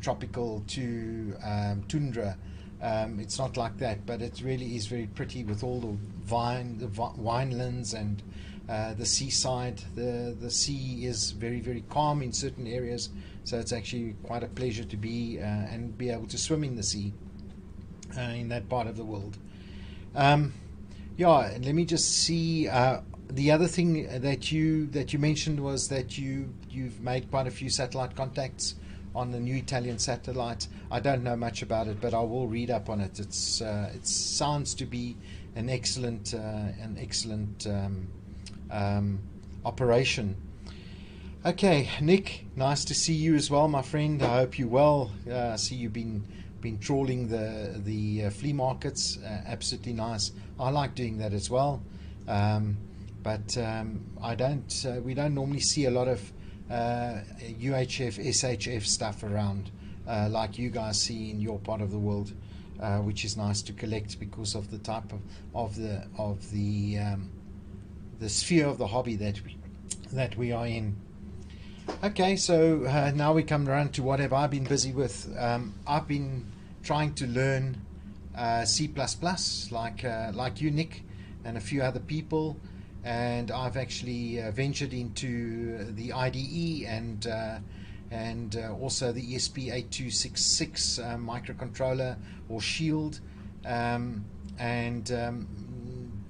tropical to tundra. It's not like that, but it really is very pretty with all the winelands and the seaside. The sea is very, very calm in certain areas, so it's actually quite a pleasure to be and be able to swim in the sea in that part of the world. Yeah, and let me just see. The other thing that you mentioned was that you've made quite a few satellite contacts on the new Italian satellite. I don't know much about it, but I will read up on it. It sounds to be an excellent operation. Okay, Nick, nice to see you as well, my friend. I hope you're well. I see you've been trawling the flea markets. Absolutely nice. I like doing that as well. But we don't normally see a lot of UHF, SHF stuff around like you guys see in your part of the world, which is nice to collect because of the type of the sphere of the hobby that we are in. Okay, so now we come around to what have I been busy with. I've been trying to learn C++, like you, Nick, and a few other people. And I've actually ventured into the IDE and also the ESP8266 microcontroller or Shield, and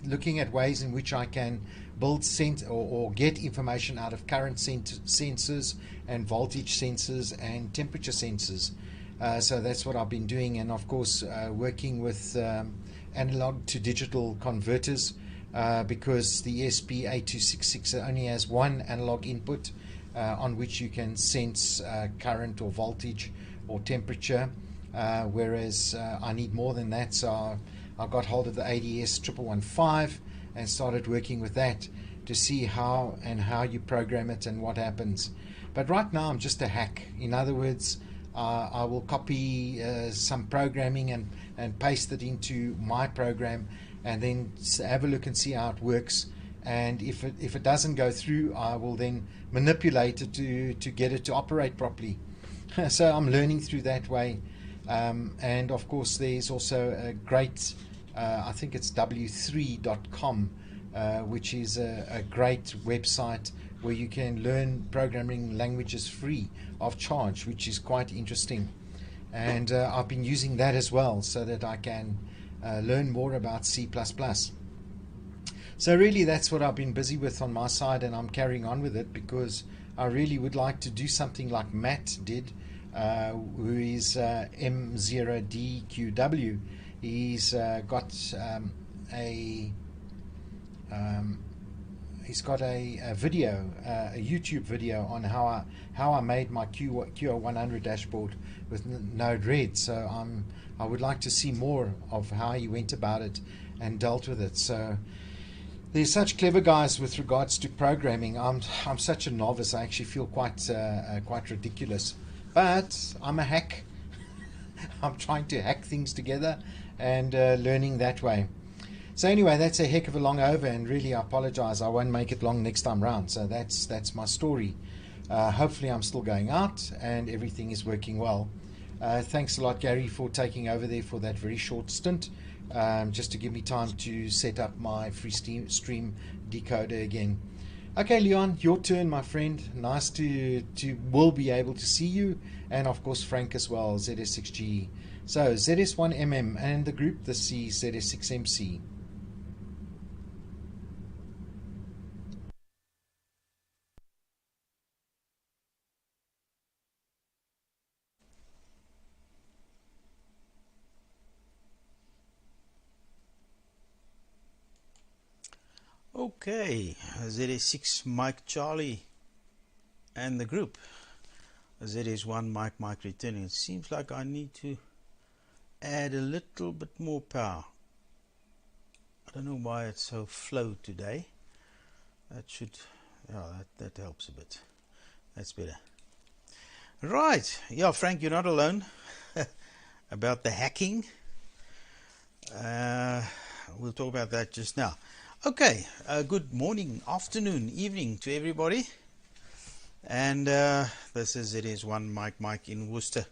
looking at ways in which I can build or get information out of current sensors and voltage sensors and temperature sensors. So that's what I've been doing, and of course working with analog to digital converters. Because the ESP8266 only has one analog input on which you can sense current or voltage or temperature, whereas I need more than that. So I got hold of the ADS 1115 and started working with that to see how you program it and what happens. But right now I'm just a hack. In other words, I will copy some programming and paste it into my program, and then have a look and see how it works. And if it doesn't go through, I will then manipulate it to get it to operate properly. So I'm learning through that way. And of course there's also a great, I think it's w3.com, which is a great website where you can learn programming languages free of charge, which is quite interesting. And I've been using that as well so that I can learn more about C++. So really that's what I've been busy with on my side, and I'm carrying on with it because I really would like to do something like Matt did, who is M0DQW. He's got he's got a video, a YouTube video on how I made my QO-100 dashboard with Node-RED. So I would like to see more of how he went about it and dealt with it. So there's such clever guys with regards to programming. I'm such a novice. I actually feel quite ridiculous, but I'm a hack. I'm trying to hack things together and learning that way. So anyway, that's a heck of a long over, and really I apologize. I won't make it long next time round. So that's my story. Hopefully I'm still going out and everything is working well. Thanks a lot, Gary, for taking over there for that very short stint, just to give me time to set up my free stream decoder again. Okay, Leon, your turn, my friend. Nice to will be able to see you, and of course Frank as well, ZS6G. So ZS1MM and the group, the C, ZS6MC. Okay, ZS6 Mike Charlie and the group. ZS1 Mike returning. It seems like I need to add a little bit more power. I don't know why it's so flow today. That should, yeah, that helps a bit. That's better. Right, yeah, Frank, you're not alone about the hacking. We'll talk about that just now. Okay, good morning, afternoon, evening to everybody. And this is ZS1 Mike in Worcester.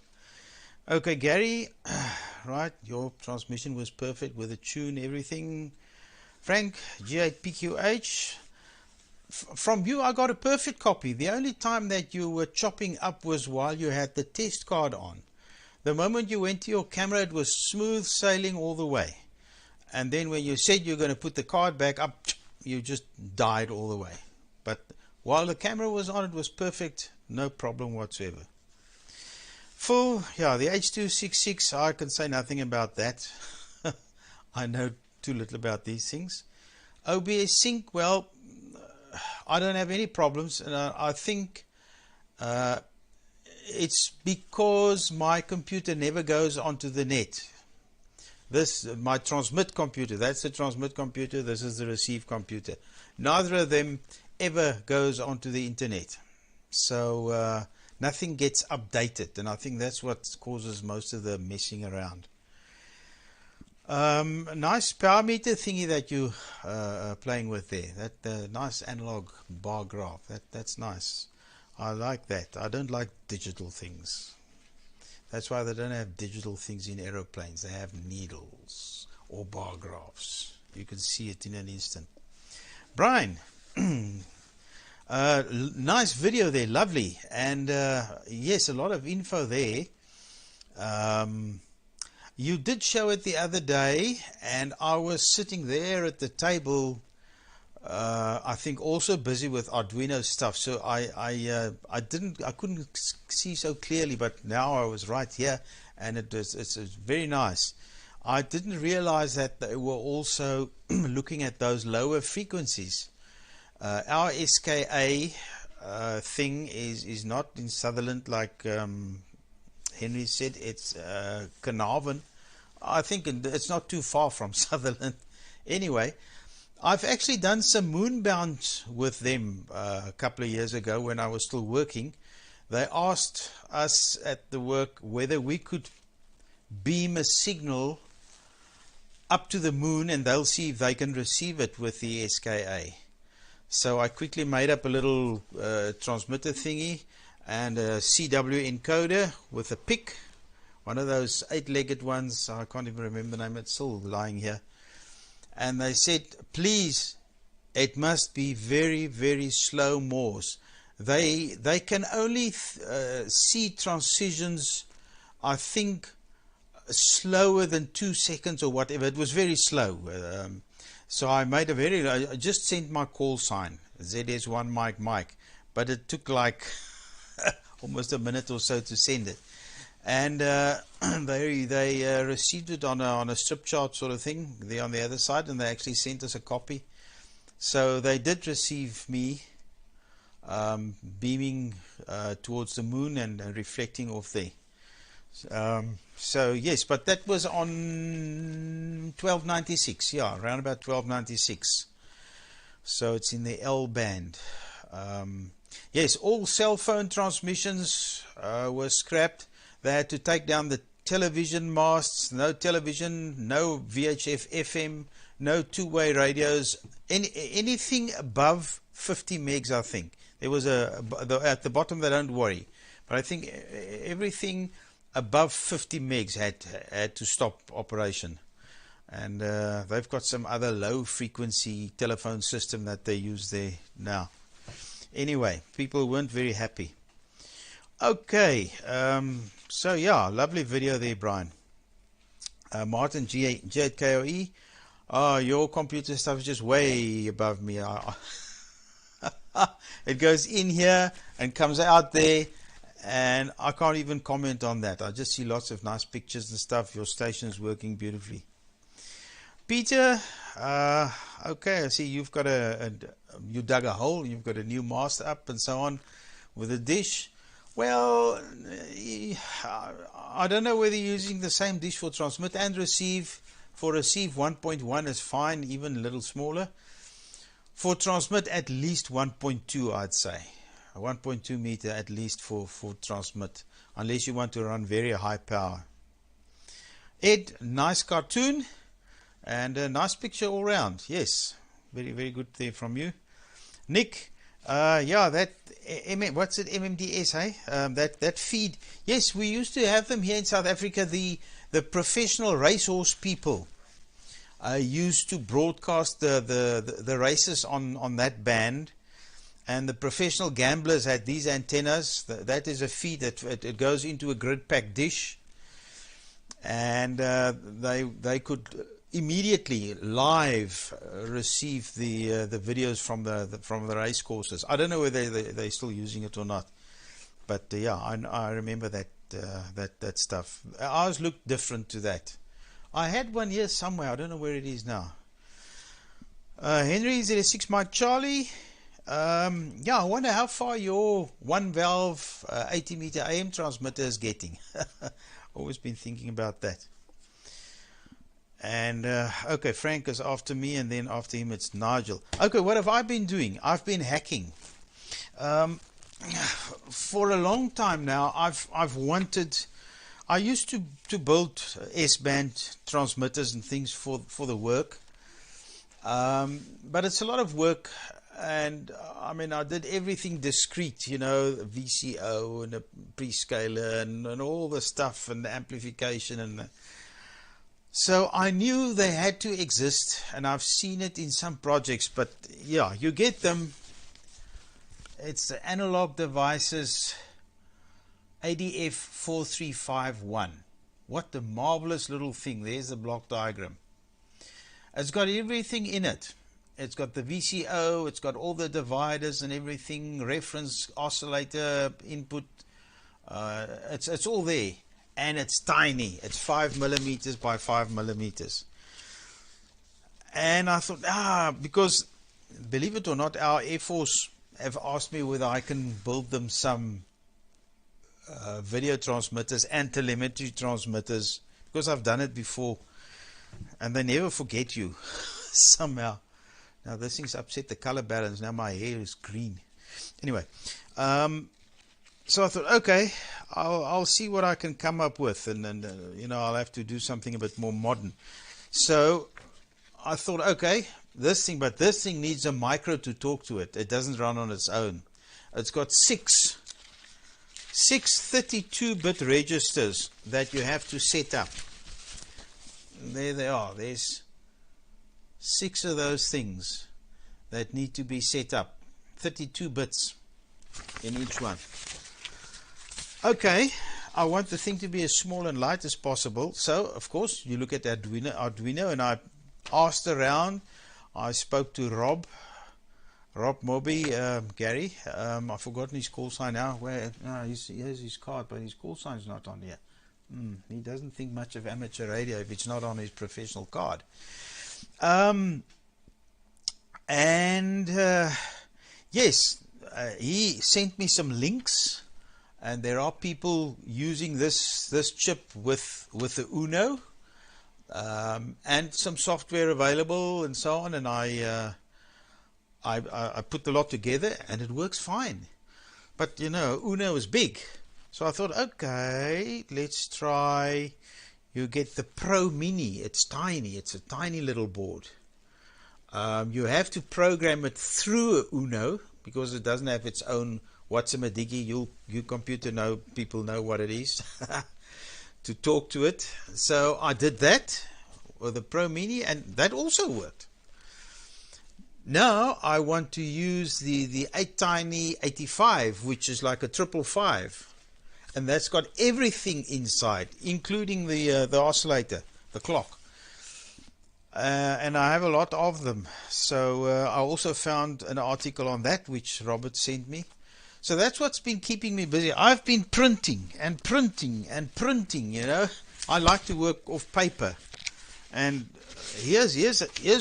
Okay, Gary, right? Your transmission was perfect with the tune, everything. Frank, G8PQH. From you, I got a perfect copy. The only time that you were chopping up was while you had the test card on. The moment you went to your camera, it was smooth sailing all the way. And then when you said you're going to put the card back up, you just died all the way. But while the camera was on, it was perfect. No problem whatsoever. Full, yeah, the H.266, I can say nothing about that. I know too little about these things. OBS sync, well, I don't have any problems, and I think it's because my computer never goes onto the net. This, my transmit computer, that's the transmit computer, this is the receive computer. Neither of them ever goes onto the internet. So nothing gets updated, and I think that's what causes most of the messing around. Nice power meter thingy that you are playing with there. That nice analog bar graph. That's nice. I like that. I don't like digital things. That's why they don't have digital things in aeroplanes. They have needles or bar graphs. You can see it in an instant. Brian, nice video there. Lovely. And yes, a lot of info there. You did show it the other day, and I was sitting there at the table, I think also busy with Arduino stuff, so I couldn't see so clearly, but now I was right here, and it's very nice. I didn't realize that they were also looking at those lower frequencies. Our SKA thing is not in Sutherland like Henry said. It's Carnarvon. I think it's not too far from Sutherland. Anyway, I've actually done some moonbound with them a couple of years ago when I was still working. They asked us at the work whether we could beam a signal up to the moon, and they'll see if they can receive it with the SKA. So I quickly made up a little transmitter thingy and a CW encoder with a PIC, one of those 8-legged ones. I can't even remember the name, it's still lying here. And they said, please, it must be very, very slow Morse. They can only see transitions, I think, slower than 2 seconds or whatever. It was very slow. So I made I just sent my call sign, ZS1 Mike, but it took like almost a minute or so to send it. And they received it on a strip chart sort of thing there on the other side, and they actually sent us a copy. So they did receive me beaming towards the moon and reflecting off there. So yes, but that was on 1296, yeah, around about 1296. So it's in the L band. Yes, all cell phone transmissions were scrapped. They had to take down the television masts, no television, no VHF FM, no two-way radios, anything above 50 megs, I think. There was at the bottom, they don't worry. But I think everything above 50 megs had to stop operation. And they've got some other low-frequency telephone system that they use there now. Anyway, people weren't very happy. Okay, so yeah, lovely video there, Brian. Martin, G8KOE. Oh, your computer stuff is just way above me. It goes in here and comes out there, and I can't even comment on that. I just see lots of nice pictures and stuff. Your station is working beautifully. Peter, okay, I see you've got you dug a hole, you've got a new mast up and so on with a dish. Well, I don't know whether you're using the same dish for transmit and receive. For receive, 1.1 is fine, even a little smaller. For transmit, at least 1.2, I'd say. 1.2 meter at least for transmit, unless you want to run very high power. Ed, nice cartoon and a nice picture all round. Yes, very, very good there from you. Nick, yeah, that what's it, MMDS, hey? That feed. Yes, we used to have them here in South Africa. The the professional racehorse people used to broadcast the races on that band, and the professional gamblers had these antennas. That is a feed that it goes into a grid pack dish, and they could immediately live receive the videos from the race courses. I don't know whether they're still using it or not, but yeah, I remember that stuff. Ours looked different to that. I had one here somewhere. I don't know where it is now. Henry 06 Mike Charlie. Yeah, I wonder how far your one valve 80 meter AM transmitter is getting. Always been thinking about that. And okay, Frank is after me, and then after him it's Nigel. Okay, what have I been doing? I've been hacking. For a long time now, I've wanted. I used to build S-band transmitters and things for the work, but it's a lot of work. And I mean, I did everything discrete, you know, VCO and a prescaler and all the stuff and the amplification and so I knew they had to exist, and I've seen it in some projects, but yeah, you get them. It's the analog devices ADF 4351. What a marvelous little thing. There's the block diagram. It's got everything in it. It's got the VCO, it's got all the dividers and everything, reference oscillator input. It's all there. And it's tiny. It's 5 millimeters by 5 millimeters. And I thought, because believe it or not, our Air Force have asked me whether I can build them some video transmitters and telemetry transmitters, because I've done it before, and they never forget you somehow. Now this thing's upset the color balance. Now my hair is green. Anyway, so I thought, okay, I'll see what I can come up with, and then you know, I'll have to do something a bit more modern. So I thought, okay, this thing needs a micro to talk to it. It doesn't run on its own. It's got six 32-bit registers that you have to set up. There they are. There's 6 of those things that need to be set up. 32 bits in each one. Okay, I want the thing to be as small and light as possible. So, of course, you look at Arduino, and I asked around. I spoke to Rob Mobby, Gary. I've forgotten his call sign now. He has his card, but his call sign's not on here. He doesn't think much of amateur radio if it's not on his professional card. Yes, he sent me some links, and there are people using this chip with the Uno, and some software available and so on, and I put the lot together and it works fine. But you know, Uno is big, so I thought, okay, let's try. You get the Pro Mini. It's tiny. It's a tiny little board. You have to program it through a Uno because it doesn't have its own what's-a-diggy. You computer people know what it is to talk to it. So I did that with the Pro Mini, and that also worked. Now I want to use the 8Tiny 85, which is like a 555, and that's got everything inside, including the oscillator, the clock. And I have a lot of them. So I also found an article on that which Robert sent me. So that's what's been keeping me busy. I've been printing and printing and printing, you know. I like to work off paper. And here's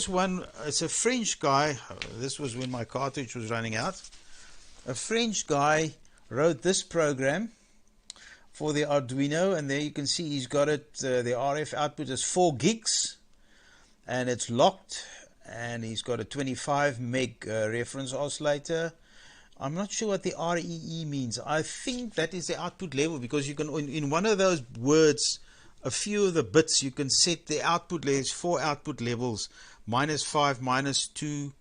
one. It's a French guy. This was when my cartridge was running out. A French guy wrote this program for the Arduino, and there you can see he's got it. The RF output is 4 gigs, and it's locked. And he's got a 25 meg reference oscillator. I'm not sure what the REE means. I think that is the output level, because you can, in one of those words, a few of the bits, you can set the output levels, 4 output levels, -5, -2,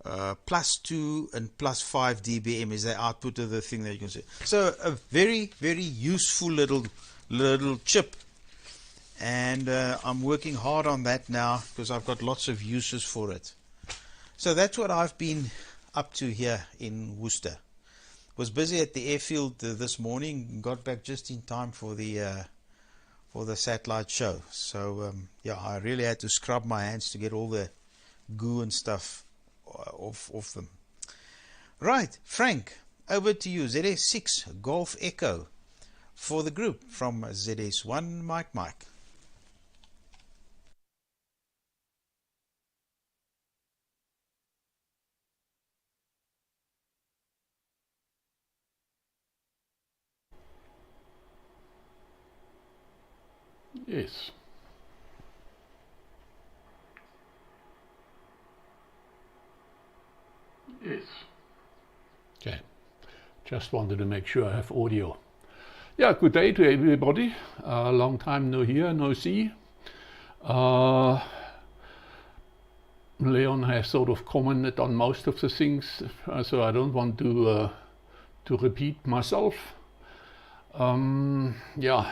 +2, and +5 dBm is the output of the thing that you can set. So a very, very useful little chip. and I'm working hard on that now because I've got lots of uses for it. So that's what I've been up to here in Worcester. Was busy at the airfield this morning, got back just in time for the satellite show. So yeah, I really had to scrub my hands to get all the goo and stuff off them. Right, Frank, over to you. ZS6 Golf Echo for the group from ZS1 Mike. Yes. Yes. Okay. Just wanted to make sure I have audio. Yeah, good day to everybody. Long time no hear, no see. Leon has sort of commented on most of the things, so I don't want to repeat myself. Yeah,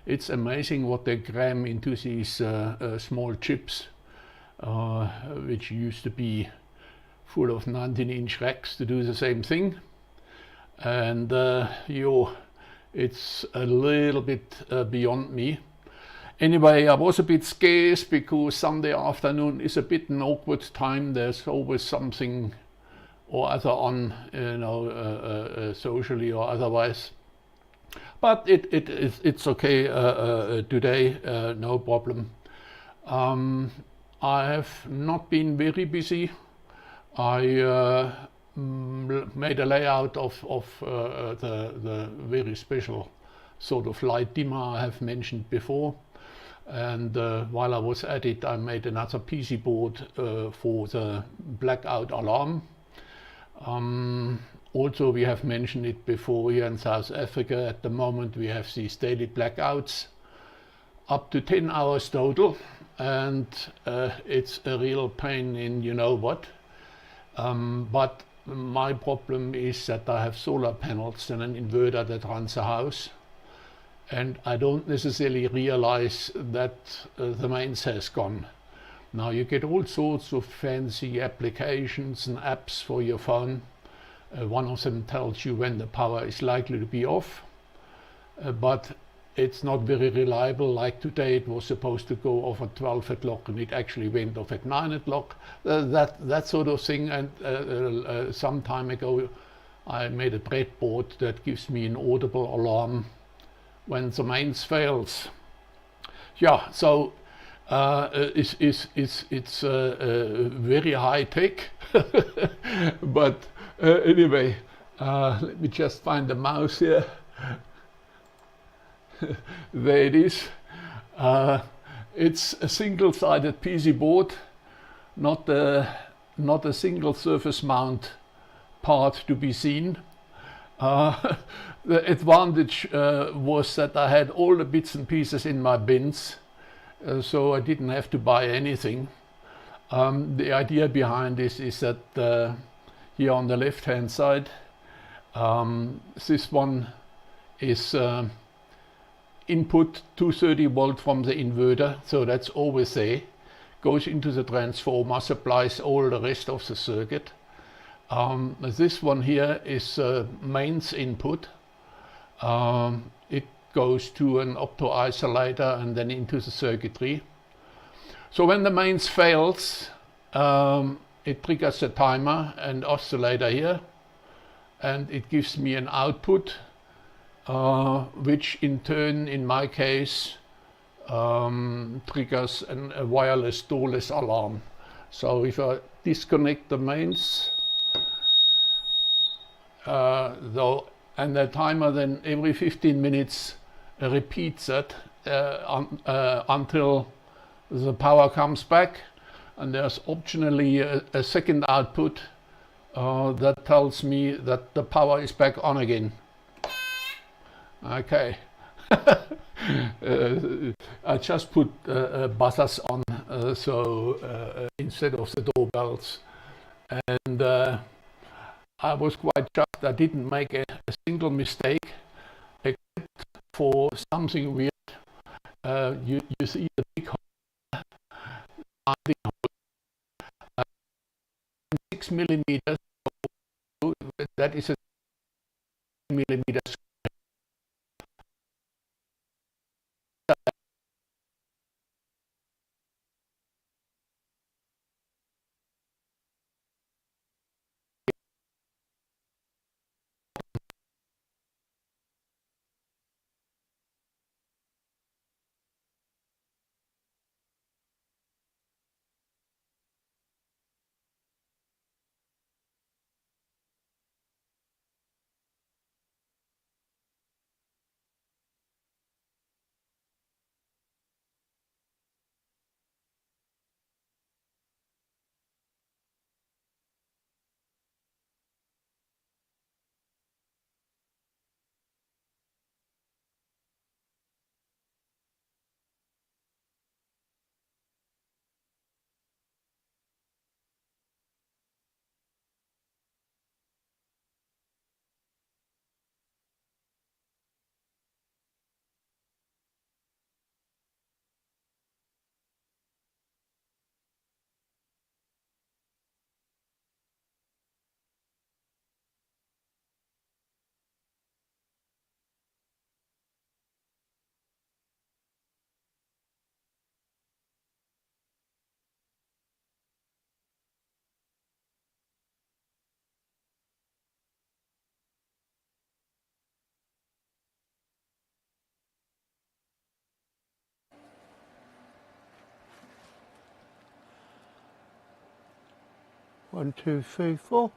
it's amazing what they cram into these small chips, which used to be full of 19-inch racks to do the same thing. And it's a little bit beyond me. Anyway, I was a bit scarce because Sunday afternoon is a bit an awkward time. There's always something or other on, socially or otherwise. But it's okay today, no problem. I have not been very busy. I made a layout of the very special sort of light dimmer I have mentioned before. And while I was at it, I made another PC board for the blackout alarm. Also, we have mentioned it before here in South Africa. At the moment, we have these daily blackouts, up to 10 hours total, and it's a real pain in you know what. But my problem is that I have solar panels and an inverter that runs the house, and I don't necessarily realize that the mains has gone. Now you get all sorts of fancy applications and apps for your phone. One of them tells you when the power is likely to be off, but it's not very reliable. Like today, it was supposed to go off at 12 o'clock and it actually went off at 9 o'clock. That sort of thing. And some time ago, I made a breadboard that gives me an audible alarm when the mains fails. Yeah, so it's very high tech, but anyway, let me just find the mouse here. There it is. It's a single-sided PC board, not a single surface mount part to be seen. The advantage was that I had all the bits and pieces in my bins, so I didn't have to buy anything. The idea behind this is that here on the left hand side, this one is input 230 volt from the inverter, so that's always there, goes into the transformer, supplies all the rest of the circuit. This one here is mains input. It goes to an opto-isolator and then into the circuitry. So when the mains fails, it triggers a timer and oscillator here, and it gives me an output, which in turn, in my case, triggers a wireless doorless alarm. So if I disconnect the mains, and the timer then every 15 minutes repeats it until the power comes back, and there's optionally a second output that tells me that the power is back on again. Okay. I just put buzzers on, so instead of the doorbells, and I was quite shocked. I didn't make a single mistake, except for something weird. you see the big hole, 6 millimeters. That is a millimeter. One, two, three, four.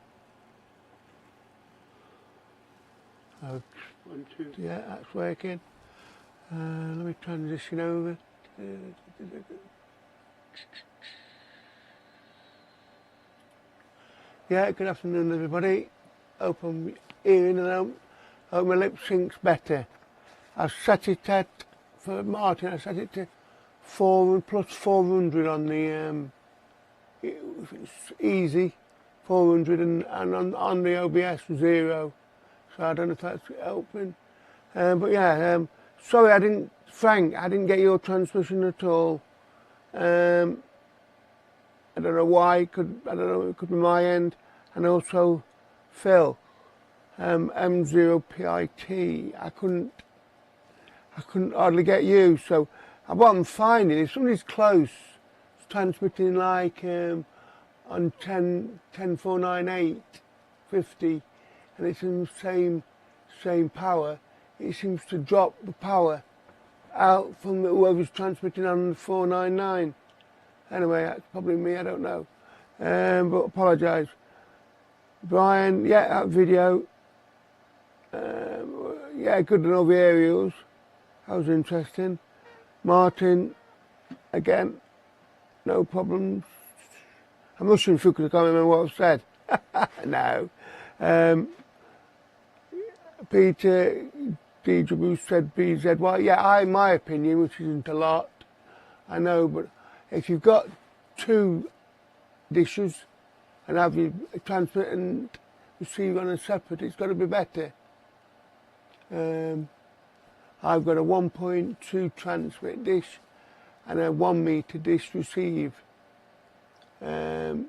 Oh, 1, 2. Yeah, that's working. Let me transition over. Yeah, good afternoon, everybody. Hope I'm hearing and hope my lip sync's better. I've set it at, for Martin, I set it to 400 plus 400 on the it's easy 400 and on the OBS 0, so I don't know if that's helping, but yeah, sorry Frank, I didn't get your transmission at all. I don't know why, I don't know, it could be my end, and also Phil, M0PIT, I couldn't hardly get you, so what I'm finding is somebody's close, it's transmitting like on 10498 50, and it's in the same power. It seems to drop the power out from whoever's transmitting on 499. Anyway, that's probably me, I don't know, but apologise. Brian, yeah, that video, yeah, good to know the aerials, that was interesting. Martin, again, no problems. I'm rushing through because I can't remember what I've said. No. Peter DW said BZY. Yeah, my opinion, which isn't a lot, I know, but if you've got 2 dishes and have you transmit and receive on a separate, it's got to be better. I've got a 1.2 transmit dish and a 1 meter dish receive. So,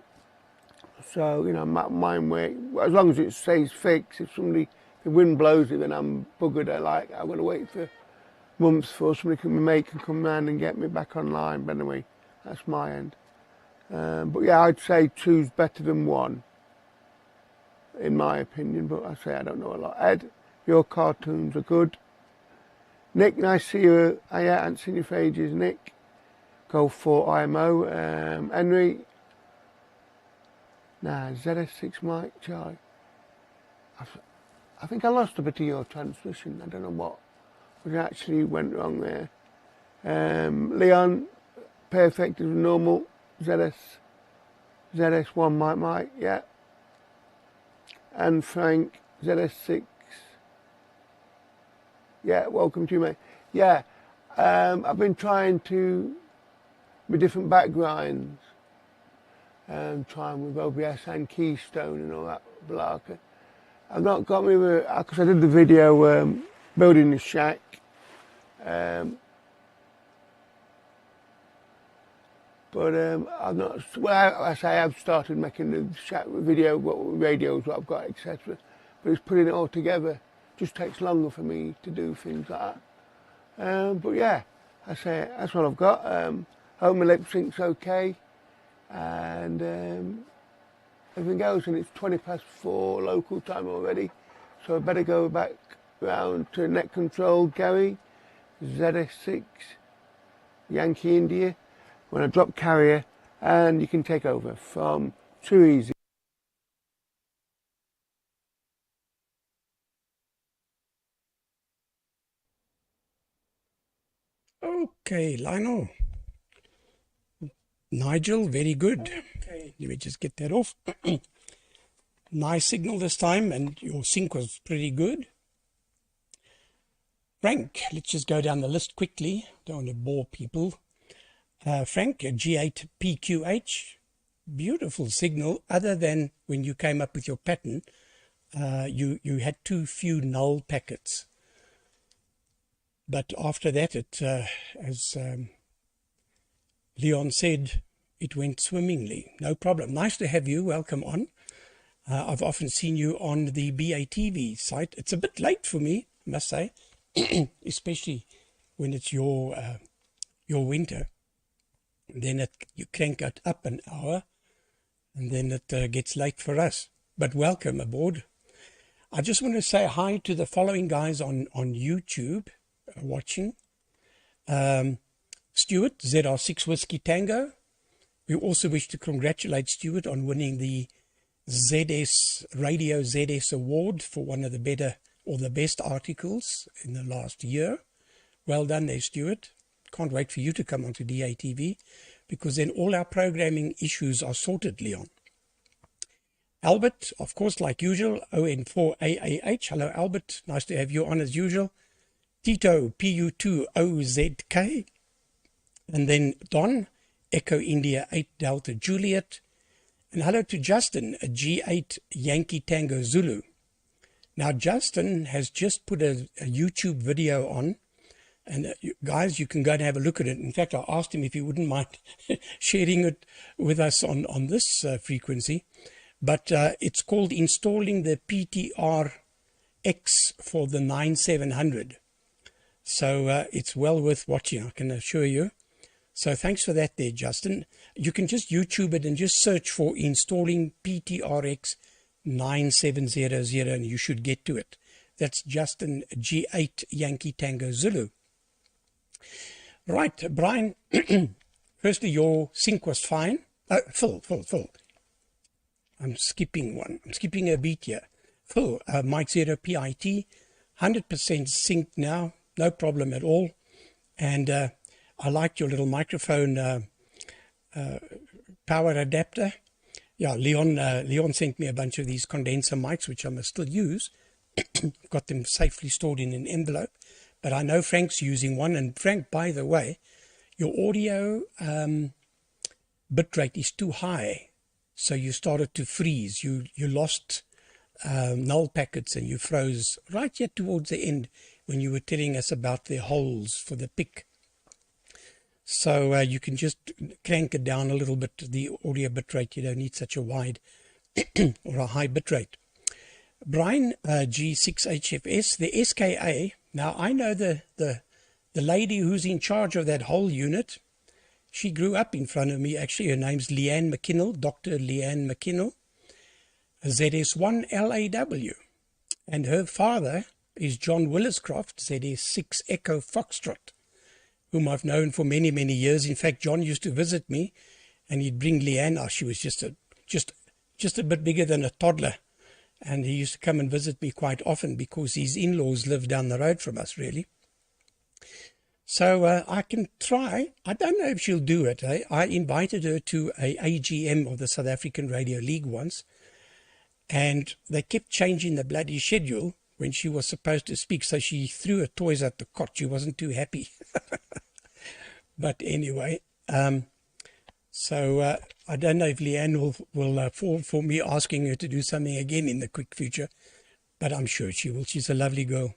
you know, mine work, as long as it stays fixed. If the wind blows it, then I'm buggered. I've got to wait for months for somebody can come round and get me back online. But anyway, that's my end. But yeah, I'd say 2's better than 1, in my opinion, but I say I don't know a lot. Ed, your cartoons are good. Nick, nice to see you. I haven't seen you for ages, Nick. Go for IMO. Henry, nah, ZS6 Mike Charlie. I think I lost a bit of your transmission. I don't know what actually went wrong there. Leon, perfect as normal. ZS1 Mike, yeah. And Frank, ZS6. Yeah, welcome to you, mate. Yeah, I've been trying to, with different backgrounds, trying with OBS and Keystone and all that blarker. I've not got me with, because I did the video building the shack. But I've not. Well, I say I've started making the video, radios, what I've got, etc. But it's putting it all together. Just takes longer for me to do things like that. But yeah, I say that's what I've got. Hope my lip sync's okay, and everything goes. And it's 4:20 local time already, so I better go back round to net control, Gary, ZS6, Yankee India. When I drop carrier, and you can take over from Too Easy. Okay, Lionel. Nigel, very good. Okay. Let me just get that off. Nice signal this time, and your sync was pretty good. Frank, let's just go down the list quickly. Don't want to bore people. Frank, a G8 PQH, beautiful signal, other than when you came up with your pattern, you had too few null packets. But after that, it, as Leon said, it went swimmingly. No problem. Nice to have you. Welcome on. I've often seen you on the DATV site. It's a bit late for me, I must say, especially when it's your winter. Then you crank it up an hour, and then it gets late for us. But welcome aboard. I just want to say hi to the following guys on YouTube watching. Stuart, ZR6 Whiskey Tango. We also wish to congratulate Stuart on winning the Radio ZS Award for one of the better or the best articles in the last year. Well done there, Stuart. Can't wait for you to come onto DATV, because then all our programming issues are sorted, Leon. Albert, of course, like usual, ON4AAH. Hello, Albert. Nice to have you on as usual. Tito, PU2OZK. And then Don, Echo India 8 Delta Juliet. And hello to Justin, a G8 Yankee Tango Zulu. Now, Justin has just put a YouTube video on. And guys, you can go and have a look at it. In fact, I asked him if he wouldn't mind sharing it with us on this frequency. But it's called Installing the PTR-X for the 9700. So it's well worth watching, I can assure you. So thanks for that there, Justin. You can just YouTube it and just search for Installing PTR-X 9700 and you should get to it. That's Justin, G8 Yankee Tango Zulu. Right, Brian, firstly, your sync was fine. Phil. I'm skipping one. I'm skipping a beat here. Phil, Mike 0 PIT, 100% synced now, no problem at all. And I liked your little microphone power adapter. Yeah, Leon sent me a bunch of these condenser mics, which I must still use. I've got them safely stored in an envelope. But I know Frank's using one. And Frank, by the way, your audio bitrate is too high. So you started to freeze. You lost null packets and you froze right yet towards the end when you were telling us about the holes for the pick. So you can just crank it down a little bit, the audio bitrate. You don't need such a wide or a high bitrate. Brian, G6HFS, the SKA. Now, I know the lady who's in charge of that whole unit. She grew up in front of me, actually. Her name's Leanne McKinnell, Dr. Leanne McKinnell, ZS1LAW. And her father is John Williscroft, ZS6 Echo Foxtrot, whom I've known for many, many years. In fact, John used to visit me, and he'd bring Leanne. Oh, she was just a bit bigger than a toddler. And he used to come and visit me quite often because his in-laws live down the road from us, really. So I can try. I don't know if she'll do it. I invited her to a AGM of the South African Radio League once, and they kept changing the bloody schedule when she was supposed to speak, so she threw her toys at the cot. She wasn't too happy. But anyway, so I don't know if Leanne will fall for me asking her to do something again in the quick future, but I'm sure she will. She's a lovely girl,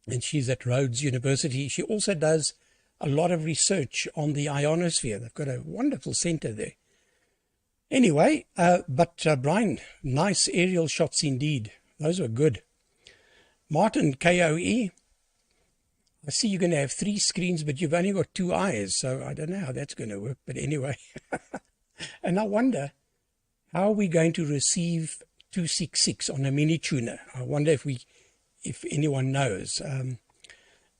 and she's at Rhodes University. She also does a lot of research on the ionosphere. They've got a wonderful center there. Anyway, Brian, nice aerial shots indeed. Those were good. Martin, KOE, I see you're going to have 3 screens, but you've only got 2 eyes, so I don't know how that's going to work. But anyway, and I wonder, how are we going to receive 266 on a mini tuner? I wonder if anyone knows.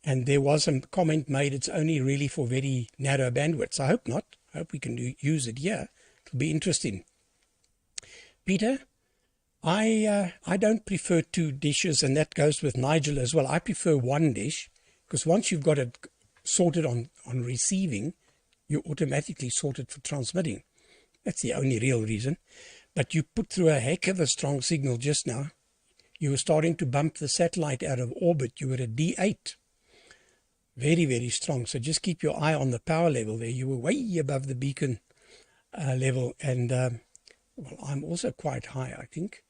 And there was some comment made, it's only really for very narrow bandwidths. I hope not. I hope we can use it here. It'll be interesting. Peter, I don't prefer 2 dishes, and that goes with Nigel as well. I prefer 1 dish, because once you've got it sorted on receiving, you automatically sort it for transmitting. That's the only real reason. But you put through a heck of a strong signal just now. You were starting to bump the satellite out of orbit. You were at D8. Very, very strong. So just keep your eye on the power level there. You were way above the beacon level. And, well, I'm also quite high, I think.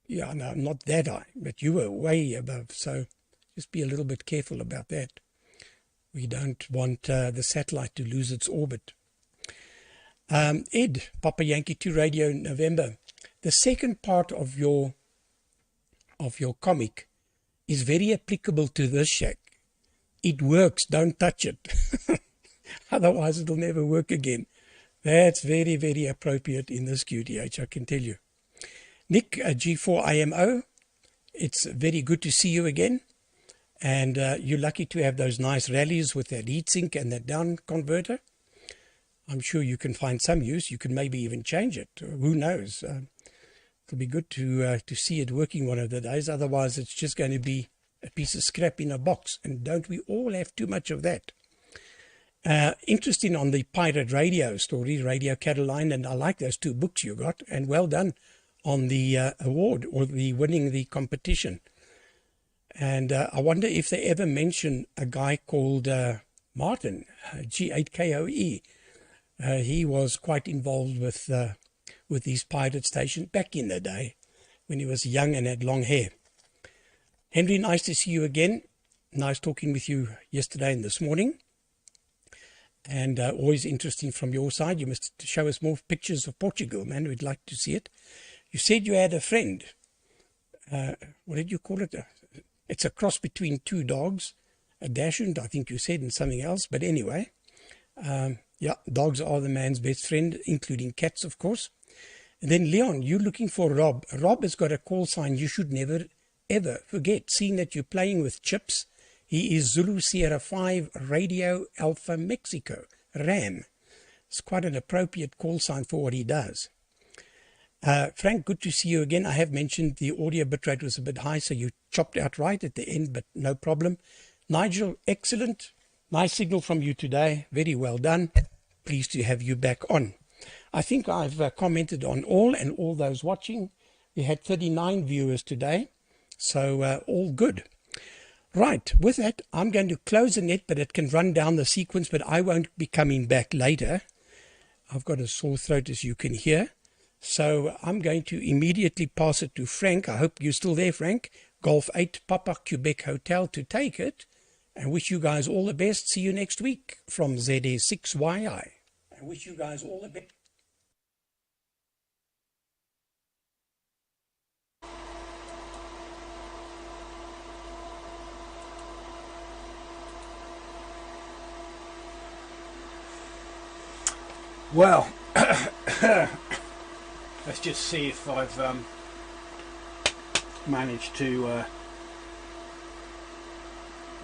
Yeah, no, not that high, but you were way above. So just be a little bit careful about that. We don't want the satellite to lose its orbit. Ed, Papa Yankee 2 Radio November. The second part of your comic is very applicable to this shack. It works, don't touch it. Otherwise it'll never work again. That's very, very appropriate in this QTH, I can tell you. Nick, G4IMO, it's very good to see you again. And you're lucky to have those nice rallies with that heatsink and that down converter. I'm sure you can find some use. You can maybe even change it. Who knows? It'll be good to see it working one of the days. Otherwise, it's just going to be a piece of scrap in a box. And don't we all have too much of that? Interesting on the pirate radio story, Radio Caroline, and I like those 2 books you got. And well done on the award or the winning the competition. And I wonder if they ever mention a guy called Martin, G8KOE. He was quite involved with these pirate stations back in the day when he was young and had long hair. Henry, nice to see you again. Nice talking with you yesterday and this morning. And always interesting from your side. You must show us more pictures of Portugal, man. We'd like to see it. You said you had a friend. What did you call it? It's a cross between 2 dogs. A dachshund, I think you said, and something else. But anyway, yeah, dogs are the man's best friend, including cats, of course. And then, Leon, you're looking for Rob. Rob has got a call sign you should never, ever forget. Seeing that you're playing with chips, he is Zulu Sierra 5 Radio Alpha Mexico, RAM. It's quite an appropriate call sign for what he does. Frank, good to see you again. I have mentioned the audio bitrate was a bit high, so you chopped out right at the end, but no problem. Nigel, excellent. Nice signal from you today. Very well done. Pleased to have you back on. I think I've commented on all those watching. We had 39 viewers today, so all good. Right, with that, I'm going to close the net, but it can run down the sequence, but I won't be coming back later. I've got a sore throat, as you can hear. So I'm going to immediately pass it to Frank. I hope you're still there, Frank. Golf 8 Papa Quebec Hotel to take it. And wish you guys all the best. See you next week from ZA6YI. I wish you guys all the best. Well, let's just see if I've managed to...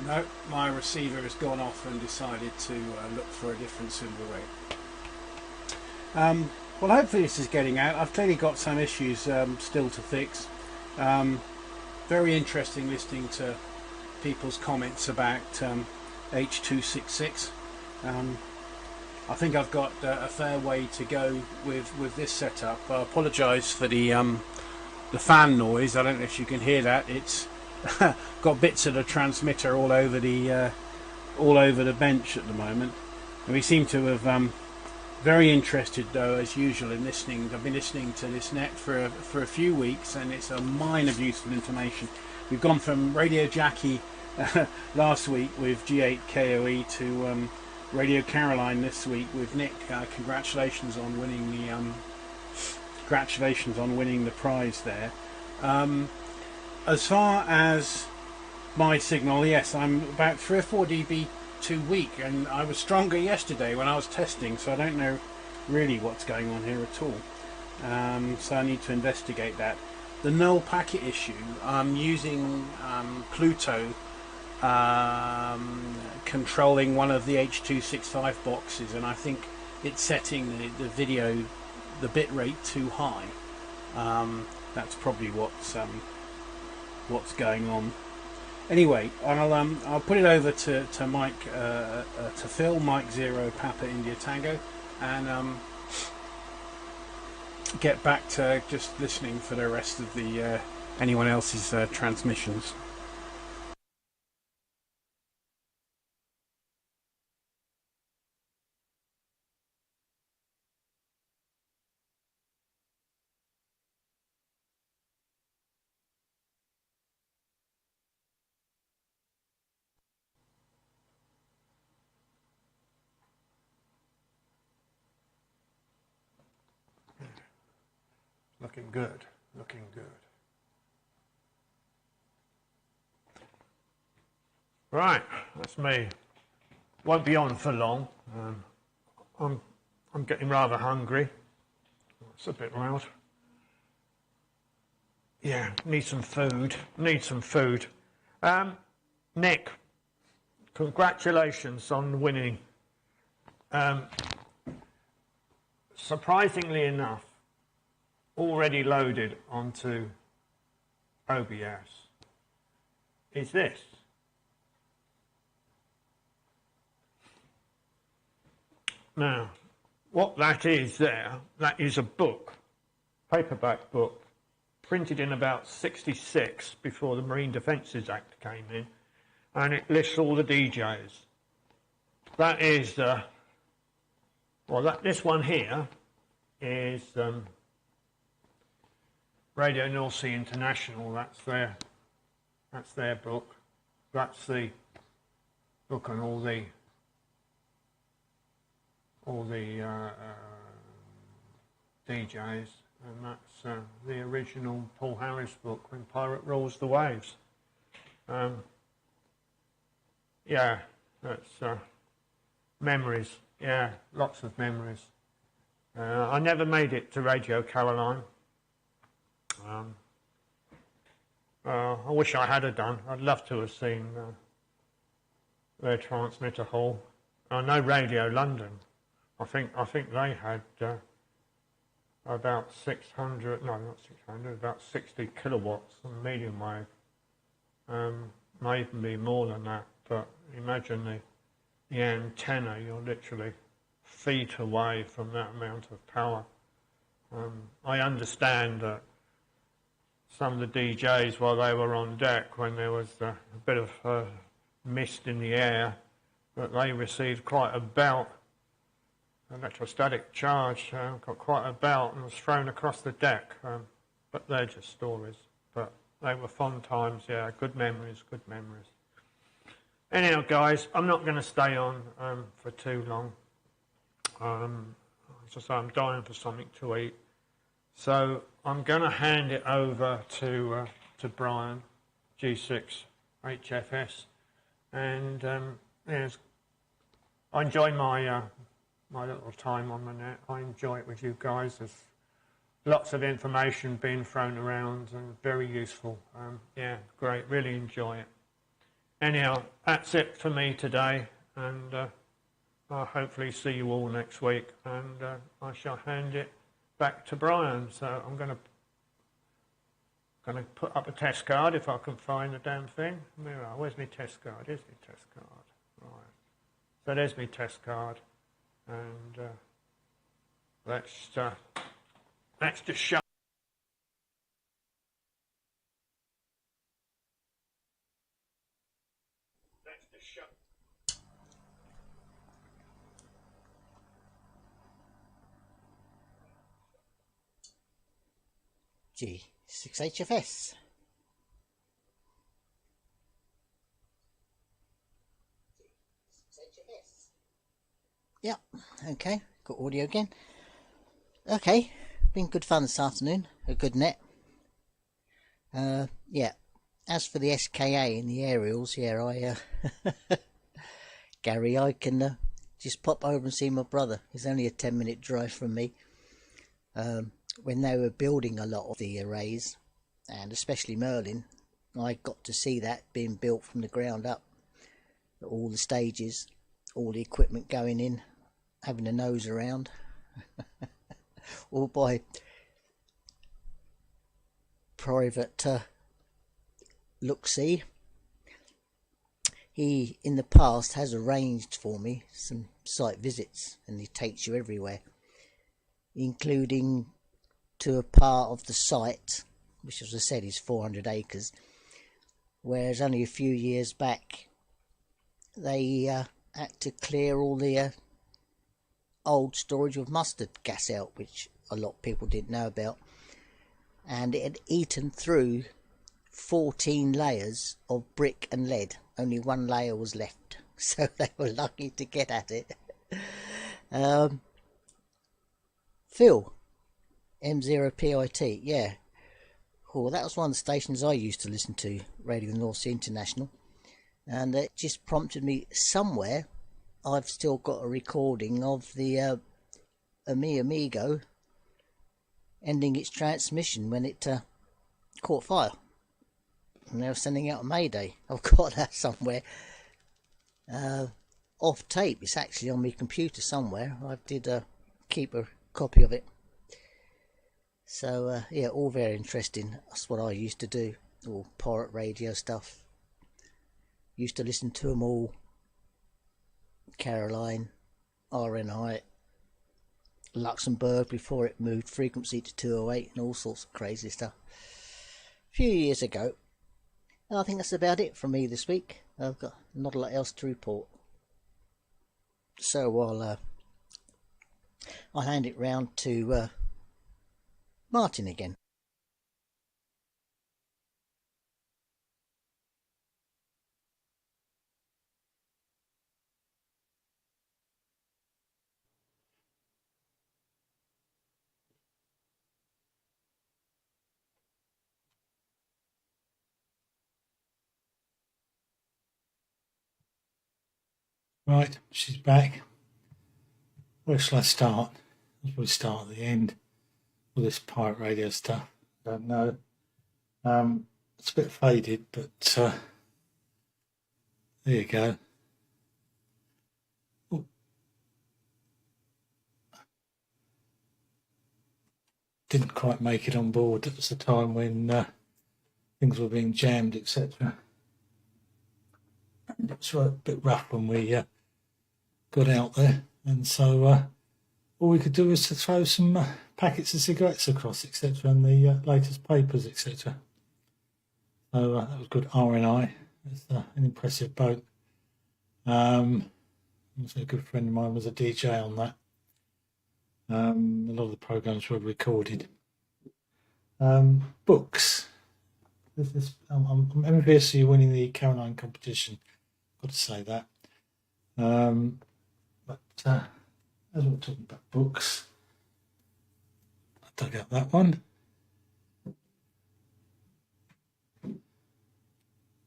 No, my receiver has gone off and decided to look for a different symbol rate. Well, hopefully this is getting out. I've clearly got some issues still to fix. Very interesting listening to people's comments about H266. I think I've got a fair way to go with this setup. I apologise for the fan noise. I don't know if you can hear that. It's got bits of the transmitter all over the bench at the moment, and we seem to have very interested though, as usual, in listening. I've been listening to this net for a few weeks, and it's a mine of useful information. We've gone from Radio Jackie last week with G8 KOE to Radio Caroline this week with Nick. Congratulations on winning the prize there. As far as my signal, yes, I'm about 3 or 4 dB too weak, and I was stronger yesterday when I was testing, so I don't know really what's going on here at all. So I need to investigate that. The null packet issue, I'm using Pluto controlling one of the H.265 boxes, and I think it's setting the video, the bit rate too high. That's probably what's going on. Anyway, I'll put it over to Mike, to Phil, Mike 0 Papa India Tango, and get back to just listening for the rest of the anyone else's transmissions. Looking good, looking good. Right, that's me. Won't be on for long. I'm getting rather hungry. It's a bit loud. Yeah, need some food. Nick, congratulations on winning. Surprisingly enough, already loaded onto OBS is this. Now, what that is there, that is a book, paperback book, printed in about 66 before the Marine Defences Act came in, and it lists all the DJs. That is, this one here is Radio North Sea International. That's their book. That's the book on all the DJs, and that's the original Paul Harris book, When Pirate Rules the Waves. Yeah, that's memories. Yeah, lots of memories. I never made it to Radio Caroline. I wish I had done. I'd love to have seen their transmitter hall. I know Radio London. I think they had about 600, no, not 600, about 60 kilowatts on medium wave. May even be more than that, but imagine the antenna, you're literally feet away from that amount of power. I understand that some of the DJs, while they were on deck, when there was a bit of mist in the air, that they received quite a belt, electrostatic charge, got quite a belt and was thrown across the deck. But they're just stories. But they were fun times, yeah, good memories, good memories. Anyhow, guys, I'm not going to stay on for too long. As I say, I'm dying for something to eat. So I'm going to hand it over to Brian, G6 HFS, and yes, I enjoy my my little time on the net. I enjoy it with you guys. There's lots of information being thrown around and very useful. Yeah, great. Really enjoy it. Anyhow, that's it for me today, and I'll hopefully see you all next week, and I shall hand it back to Brian. So I'm going to put up a test card if I can find the damn thing. Where's my test card? Here's my test card. Right. So there's my test card, and let's just show. G6HFS. Yep, okay, got audio again. Okay, been good fun this afternoon, a good net. Yeah, as for the SKA and the aerials, yeah, Gary, I can just pop over and see my brother. It's only a 10-minute drive from me. When they were building a lot of the arrays, and especially Merlin, I got to see that being built from the ground up. All the stages, all the equipment going in, having a nose around. All by Private Look-See. He, in the past, has arranged for me some site visits, and he takes you everywhere, including to a part of the site, which, as I said, is 400 acres, whereas only a few years back they had to clear all the old storage of mustard gas out, which a lot of people didn't know about, and it had eaten through 14 layers of brick and lead. Only one layer was left, so they were lucky to get at it. Phil, M0PIT, yeah. Cool, that was one of the stations I used to listen to, Radio North Sea International, and it just prompted me somewhere. I've still got a recording of the Amigo ending its transmission when it caught fire, and they were sending out a mayday. I've got that somewhere off tape. It's actually on my computer somewhere. I did keep a copy of it. So yeah, all very interesting. That's what I used to do, all pirate radio stuff. Used to listen to them all. Caroline, RNI, Luxembourg before it moved frequency to 208 and all sorts of crazy stuff. A few years ago. And I think that's about it from me this week. I've got not a lot else to report. So I'll hand it round to Martin again. Right, she's back. Where shall I start? I'll probably start at the end. All this pirate radio stuff. Don't know. It's a bit faded, but there you go. Ooh. Didn't quite make it on board. That was the time when things were being jammed, etc. It was a bit rough when we got out there, and so all we could do was to throw some packets of cigarettes across, etc., and the latest papers, etc. So that was good. RNI. It's an impressive boat. Also a good friend of mine was a DJ on that. A lot of the programs were recorded. Books. I'm envious of you winning the Caroline competition. Got to say that. But as we're talking about books, I dug out that one,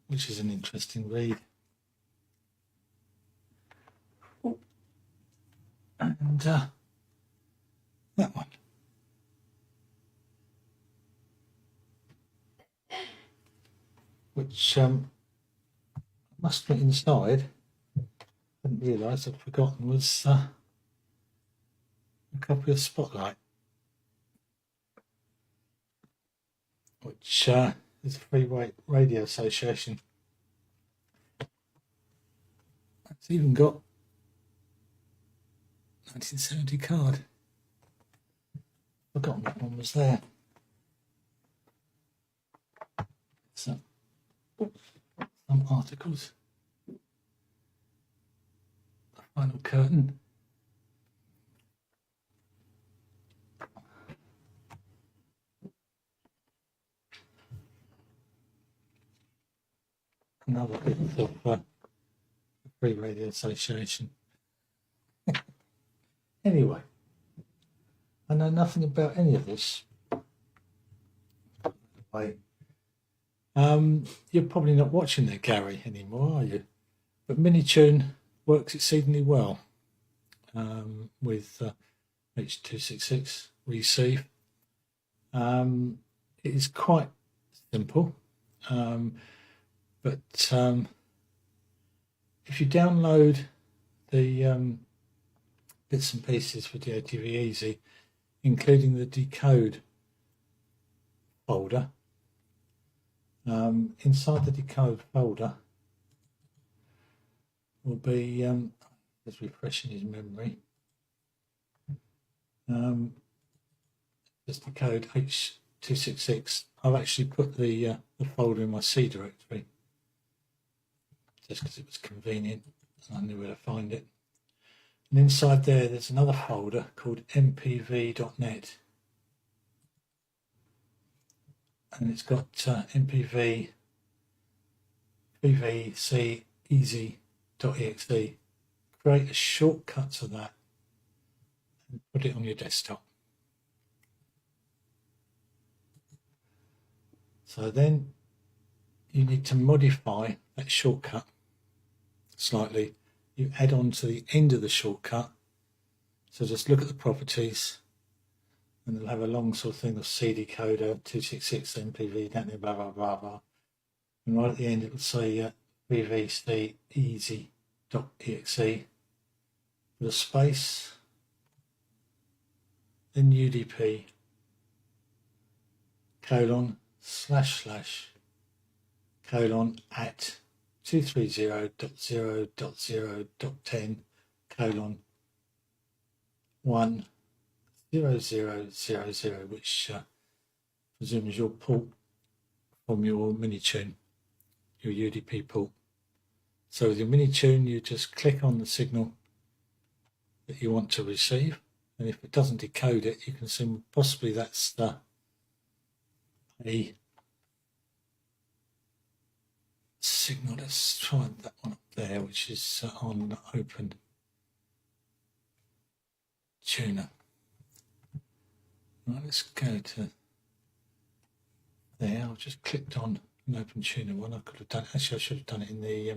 which is an interesting read. And that one. Which must be inside. Didn't realise I'd forgotten was a copy of Spotlight, which is a free radio association. It's even got 1970 card. Forgotten that one was there. So, some articles. The final curtain. Another bit of Free Radio Association. Anyway, I know nothing about any of this. You're probably not watching there, Gary, anymore, are you? But Minitune works exceedingly well with H.266 receive. It is quite simple, but if you download the bits and pieces for DATV Easy, including the decode folder, inside the decode folder will be just refreshing his memory. Just decode H.266. I've actually put the folder in my C directory just because it was convenient and I knew where to find it. And inside there's another folder called mpv.net, and it's got mpv pvc easy.exe. Create a shortcut to that and put it on your desktop. So then you need to modify that shortcut slightly. You add on to the end of the shortcut. So just look at the properties and they'll have a long sort of thing of C decoder, 266 MPV, blah, blah, blah, blah. And right at the end it will say pvc easy.exe with a space, then UDP, // @230.0.0.10 :10000, which presumes your port from your Minitune, your UDP port. So with your Minitune, you just click on the signal that you want to receive, and if it doesn't decode it, you can see possibly that's a signal. Let's try that one up there, which is on open tuner. Right, let's go to there. I've just clicked on an open tuner one. I could have done, actually I should have done it in the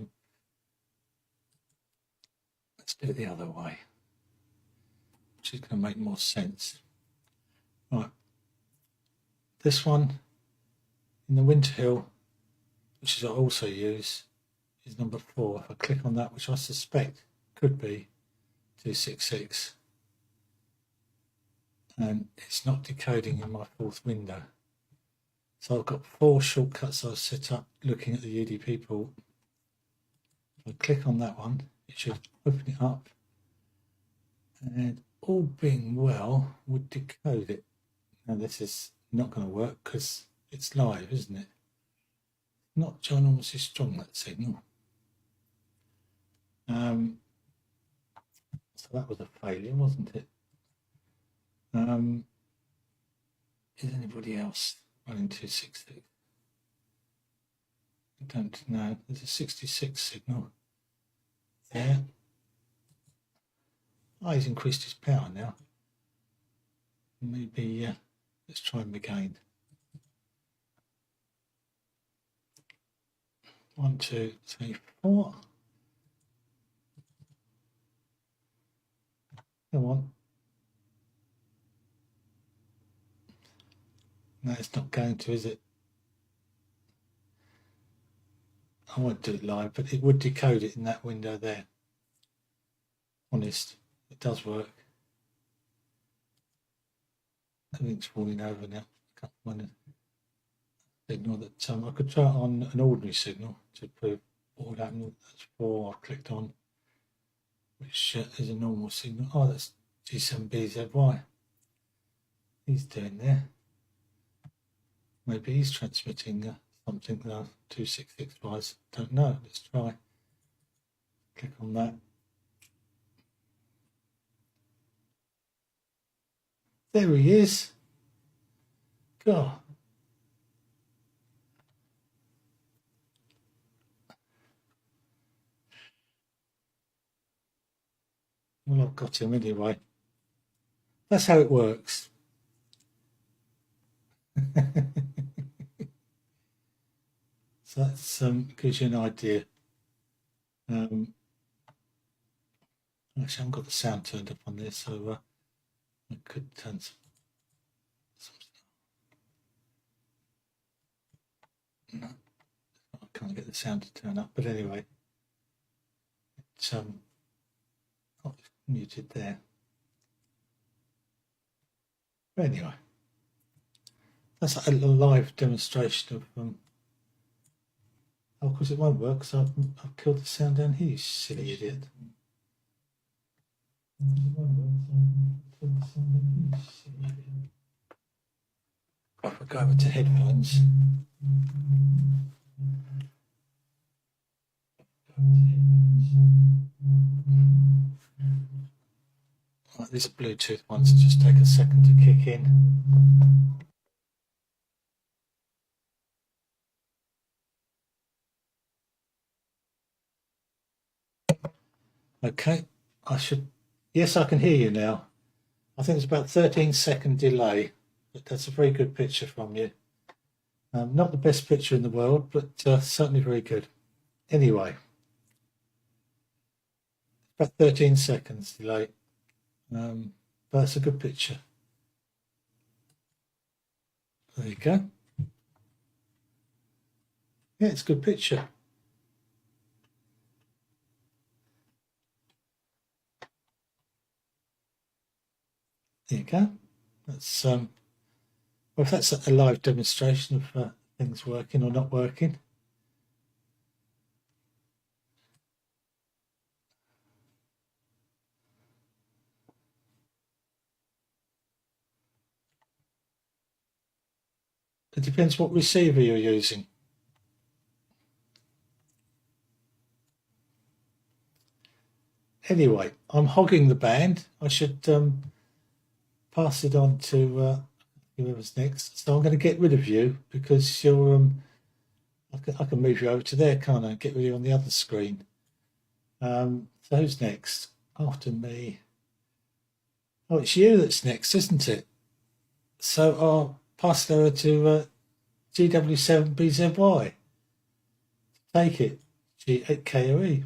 let's do it the other way, which is going to make more sense. Right, this one in the Winter Hill, which is I also use, is number 4. If I click on that, which I suspect could be 266, and it's not decoding in my 4th window. So I've got 4 shortcuts I've set up looking at the UDP port. If I click on that one, it should open it up, and all being well would decode it. Now this is not going to work because it's live, isn't it? Not ginormously strong, that signal. So that was a failure, wasn't it? Is anybody else running 266? I don't know. There's a 66 signal there. Oh, he's increased his power now. Maybe let's try him again. 1, 2, 3, 4. Come on. No, it's not going to, is it? I won't do it live, but it would decode it in that window there. Honest, it does work. Everything's falling over now. I can't find a signal that I could try it on an ordinary signal to prove what would happen. That's 4 I've clicked on, which is a normal signal. Oh, that's G7BZY. He's doing there. Maybe he's transmitting something 266 wise. Don't know. Let's try. Click on that. There he is. God. Well, I've got him anyway. that's how it works. So that gives you an idea. Actually, I haven't got the sound turned up on this, so I could turn some. No, I can't get the sound to turn up, but anyway, it's muted there. But anyway, that's a live demonstration of oh, of course it won't work because I've killed the sound down here, you silly idiot. If I go over to headphones. Right, these are Bluetooth ones, so just take a second to kick in. Okay, yes, I can hear you now. I think it's about 13-second delay, but that's a very good picture from you. Not the best picture in the world, but certainly very good. Anyway, about 13 seconds delay, but that's a good picture. There you go. Yeah, it's a good picture. There you go. That's well, if that's a live demonstration of things working or not working. It depends what receiver you're using. Anyway, I'm hogging the band. I should pass it on to whoever's next. So I'm going to get rid of you because you're. I can move you over to there, can't I? Get rid of you on the other screen. So who's next? After me. Oh, it's you that's next, isn't it? So I'll pass it over to GW7BZY. Take it. KOE.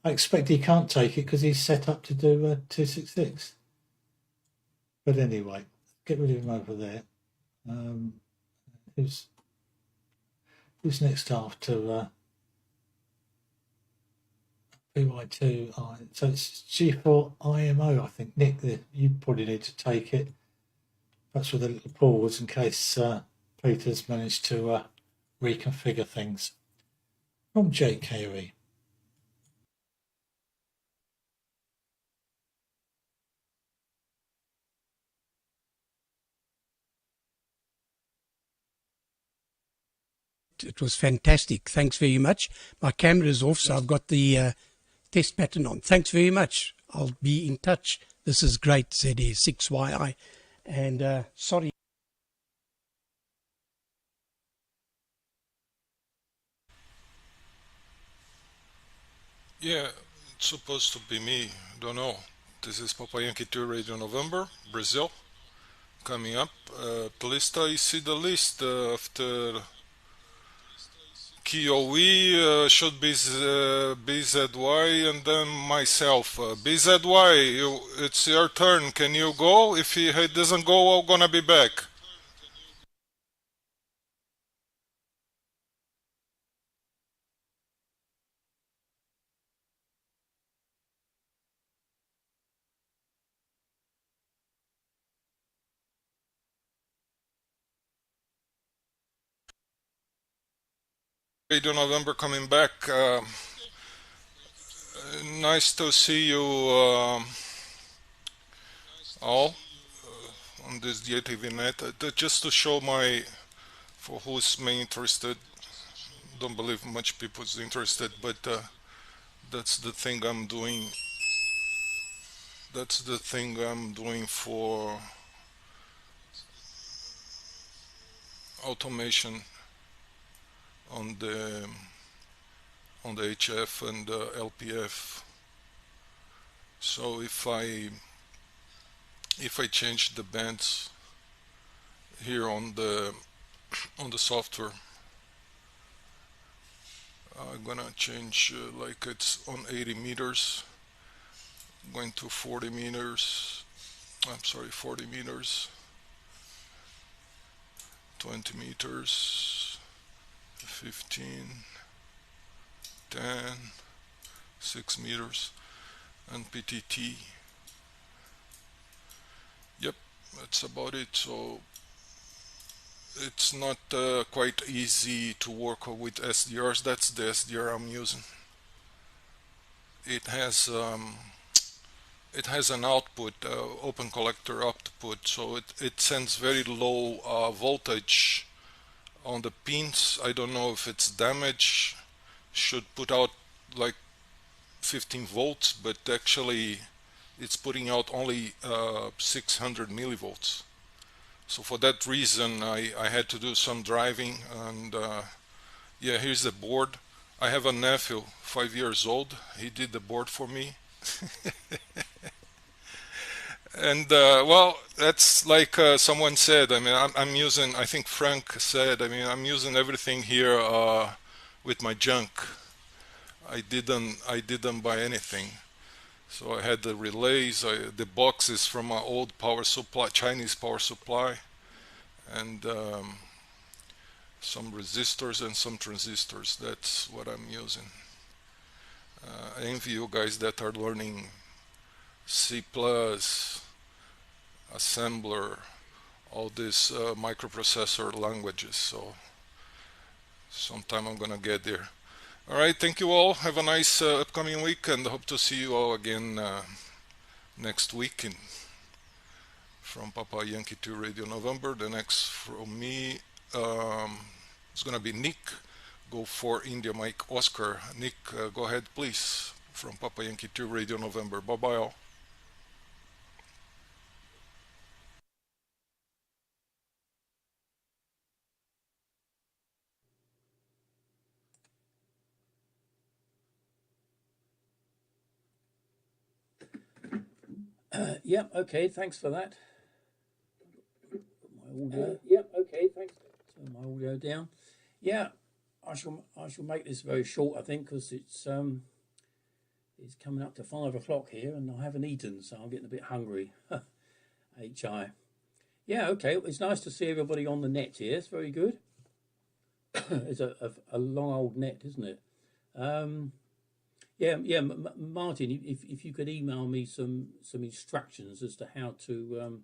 I expect he can't take it because he's set up to do 266. But anyway, get rid of him over there. Who's next after PY2? So it's G4IMO, I think. Nick, you probably need to take it. Perhaps with a little pause in case Peter's managed to reconfigure things. From JKOE. It was fantastic. Thanks very much. My camera is off, so I've got the test pattern on. Thanks very much. I'll be in touch. This is great, ZA6YI. And sorry. Yeah, it's supposed to be me. Don't know. This is Papa Yankee 2 Radio November, Brazil. Coming up. Plista, you see the list after QO-100 should be BZY and then myself. BZY, it's your turn. Can you go? If he doesn't go, I'm gonna be back. Radio November coming back. Nice to see you. all on this DATV Net, just to show my, for who's may interested, don't believe much people is interested, but that's the thing I'm doing. That's the thing I'm doing for automation on the HF and LPF. So if I change the bands here on the software, I'm gonna change like it's on 80 meters, going to 40 meters. I'm sorry, 40 meters, 20 meters, 15, 10, 6 meters, and PTT. Yep, that's about it. So it's not quite easy to work with SDRs. That's the SDR I'm using. It has an output, open collector output, so it sends very low voltage on the pins. I don't know if it's damaged. Should put out like 15 volts, but actually it's putting out only 600 millivolts. So for that reason I had to do some driving, and yeah, here's the board. I have a nephew, 5 years old. He did the board for me. And well, that's like someone said. I mean, I'm using, I think Frank said, I mean, I'm using everything here with my junk. I didn't buy anything. So I had the relays, the boxes from my old power supply, Chinese power supply, and some resistors and some transistors. That's what I'm using. I envy you guys that are learning C++, assembler, all these microprocessor languages. So sometime I'm gonna get there. All right, thank you all. Have a nice upcoming week, and hope to see you all again next week from Papa Yankee 2 Radio November. The next from me is gonna be Nick. Go for India Mike Oscar. Nick, go ahead please, from Papa Yankee 2 Radio November. Bye bye all. Yep, okay, thanks for that. My audio. Yep, okay, thanks. Turn my audio down. Yeah, I shall make this very short, I think, because it's coming up to 5 o'clock here, and I haven't eaten, so I'm getting a bit hungry. HI. Yeah, okay. It's nice to see everybody on the net here. It's very good. It's a long old net, isn't it? Yeah, Martin, if you could email me some instructions as to how to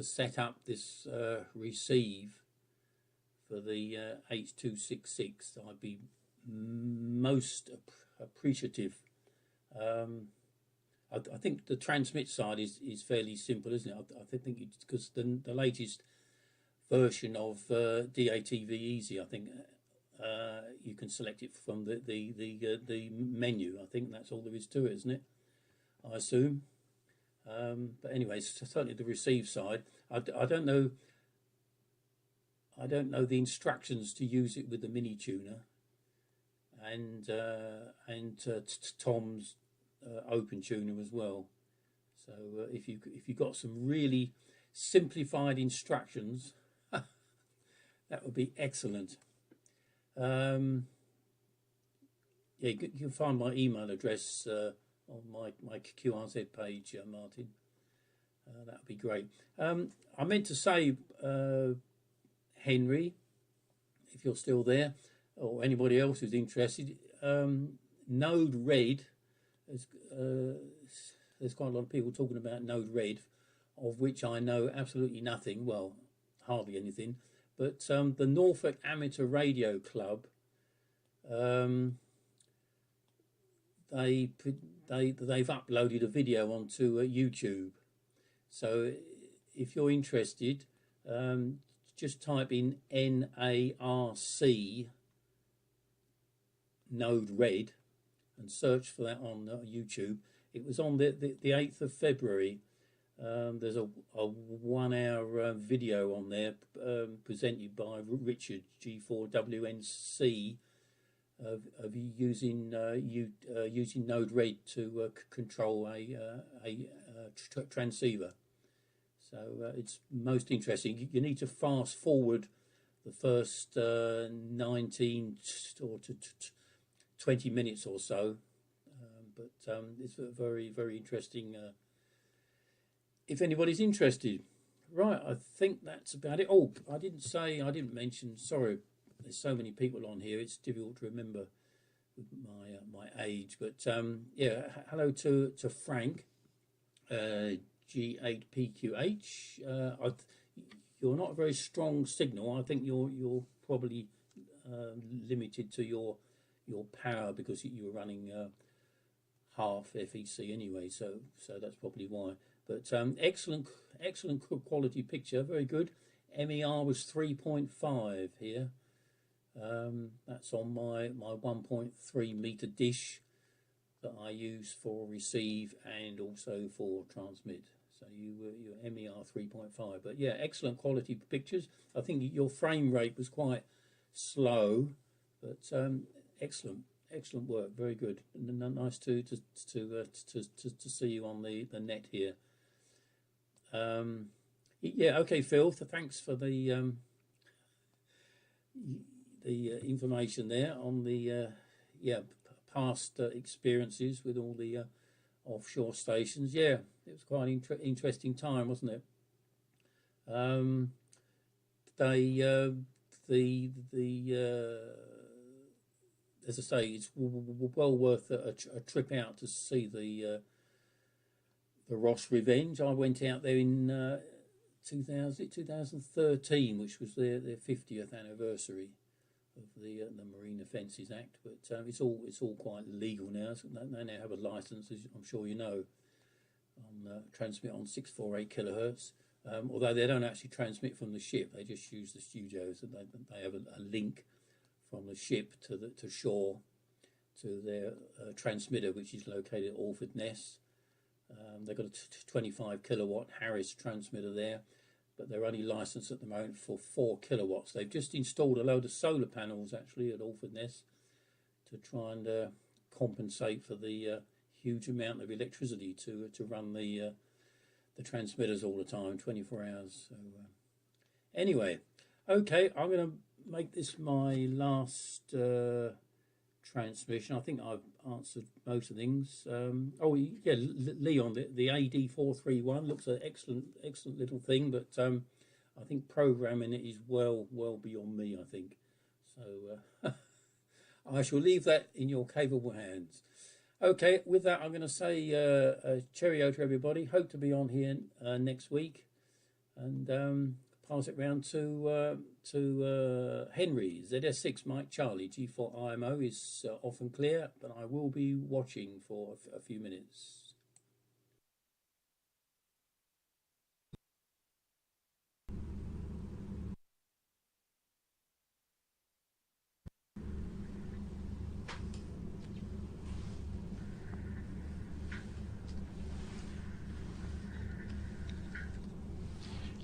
set up this receive for the H.266, I'd be most appreciative. I think the transmit side is fairly simple, isn't it? I think because the latest version of DATV Easy, I think. You can select it from the menu. I think that's all there is to it, isn't it? I assume. But anyway, certainly the receive side. I don't know. I don't know the instructions to use it with the mini tuner, and Tom's open tuner as well. So if you got some really simplified instructions, that would be excellent. Yeah, you can find my email address on my QRZ page, Martin. That would be great. I meant to say, Henry, if you're still there, or anybody else who's interested, Node Red, there's quite a lot of people talking about Node Red, of which I know absolutely nothing, well, hardly anything. But the Norfolk Amateur Radio Club, they've uploaded a video onto YouTube, So if you're interested, just type in NARC Node Red and search for that on YouTube. It was on the 8th of February. There's a 1 hour video on there presented by Richard G4WNC of using using Node Red to control a transceiver. So it's most interesting. You need to fast forward the first 19 or 20 minutes or so, but it's very, very interesting. If anybody's interested. Right, I think that's about it. Oh, I didn't mention, sorry, there's so many people on here, it's difficult to remember with my age, but yeah, hello to Frank, G8PQH. You're not a very strong signal. I think you're probably limited to your power because you were running half FEC anyway, so that's probably why. But excellent quality picture, very good. MER was 3.5 here. That's on my 1.3 meter dish that I use for receive and also for transmit. So your MER 3.5. But yeah, excellent quality pictures. I think your frame rate was quite slow, but excellent work, very good. Nice to see you on the net here. Yeah, okay, Phil. Thanks for the information there on the past experiences with all the offshore stations. Yeah, it was quite an interesting time, wasn't it? As I say, it's well worth a trip out to see the Ross Revenge. I went out there in 2013, which was their 50th anniversary of the Marine Offences Act. But it's all quite legal now. So they now have a license, as I'm sure you know, on transmit on 648 kilohertz. Although they don't actually transmit from the ship, they just use the studios. And they have a link from the ship to shore to their transmitter, which is located at Alford Ness. They've got a 25 kilowatt Harris transmitter there, but they're only licensed at the moment for 4 kilowatts. They've just installed a load of solar panels actually at Alford Ness to try and compensate for the huge amount of electricity to run the transmitters all the time, 24 hours. So anyway, okay, I'm going to make this my last transmission. I think I've answered most of the things. Oh yeah, Leon, the AD431 looks an excellent little thing, but I think programming it is well beyond me, I think. So I shall leave that in your capable hands. Okay, with that, I'm going to say cheerio to everybody. Hope to be on here next week, and pass it round to Henry. ZS6 Mike Charlie G4 IMO is off and clear, but I will be watching for a few minutes.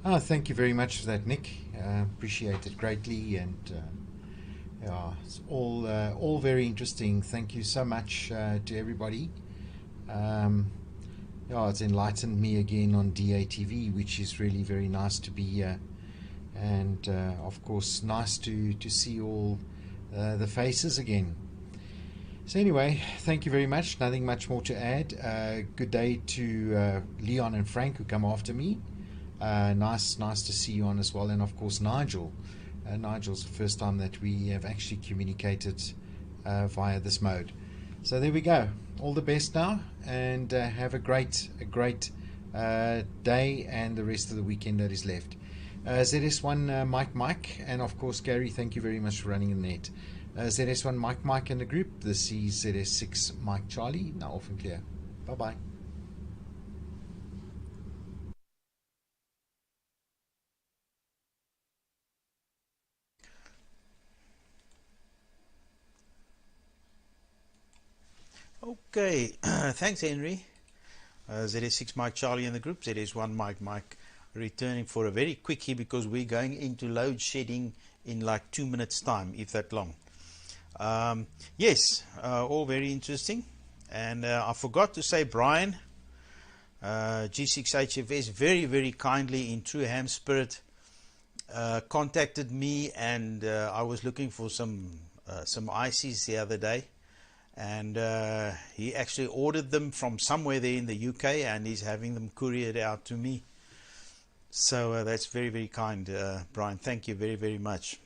Oh, thank you very much for that, Nick. Appreciate it greatly, and yeah, it's all very interesting. Thank you so much to everybody. Yeah, it's enlightened me again on DATV, which is really very nice to be here, and of course nice to see all the faces again. So anyway, thank you very much. Nothing much more to add. Good day to Leon and Frank, who come after me. Nice to see you on as well, and of course Nigel. Nigel's the first time that we have actually communicated via this mode. So there we go. All the best now, and have a great day and the rest of the weekend that is left. ZS1 Mike, and of course Gary, thank you very much for running the net. ZS1 Mike and the group. This is ZS6 Mike Charlie, now off and clear. Bye bye. Okay, thanks Henry. ZS6 Mike Charlie in the group, ZS1 Mike returning for a very quickie because we're going into load shedding in like 2 minutes time, if that long. Yes, all very interesting. And I forgot to say Brian, G6HFS, very kindly in true ham spirit contacted me, and I was looking for some ICs the other day, and he actually ordered them from somewhere there in the UK, and he's having them couriered out to me. So that's very kind, Brian. Thank you very much.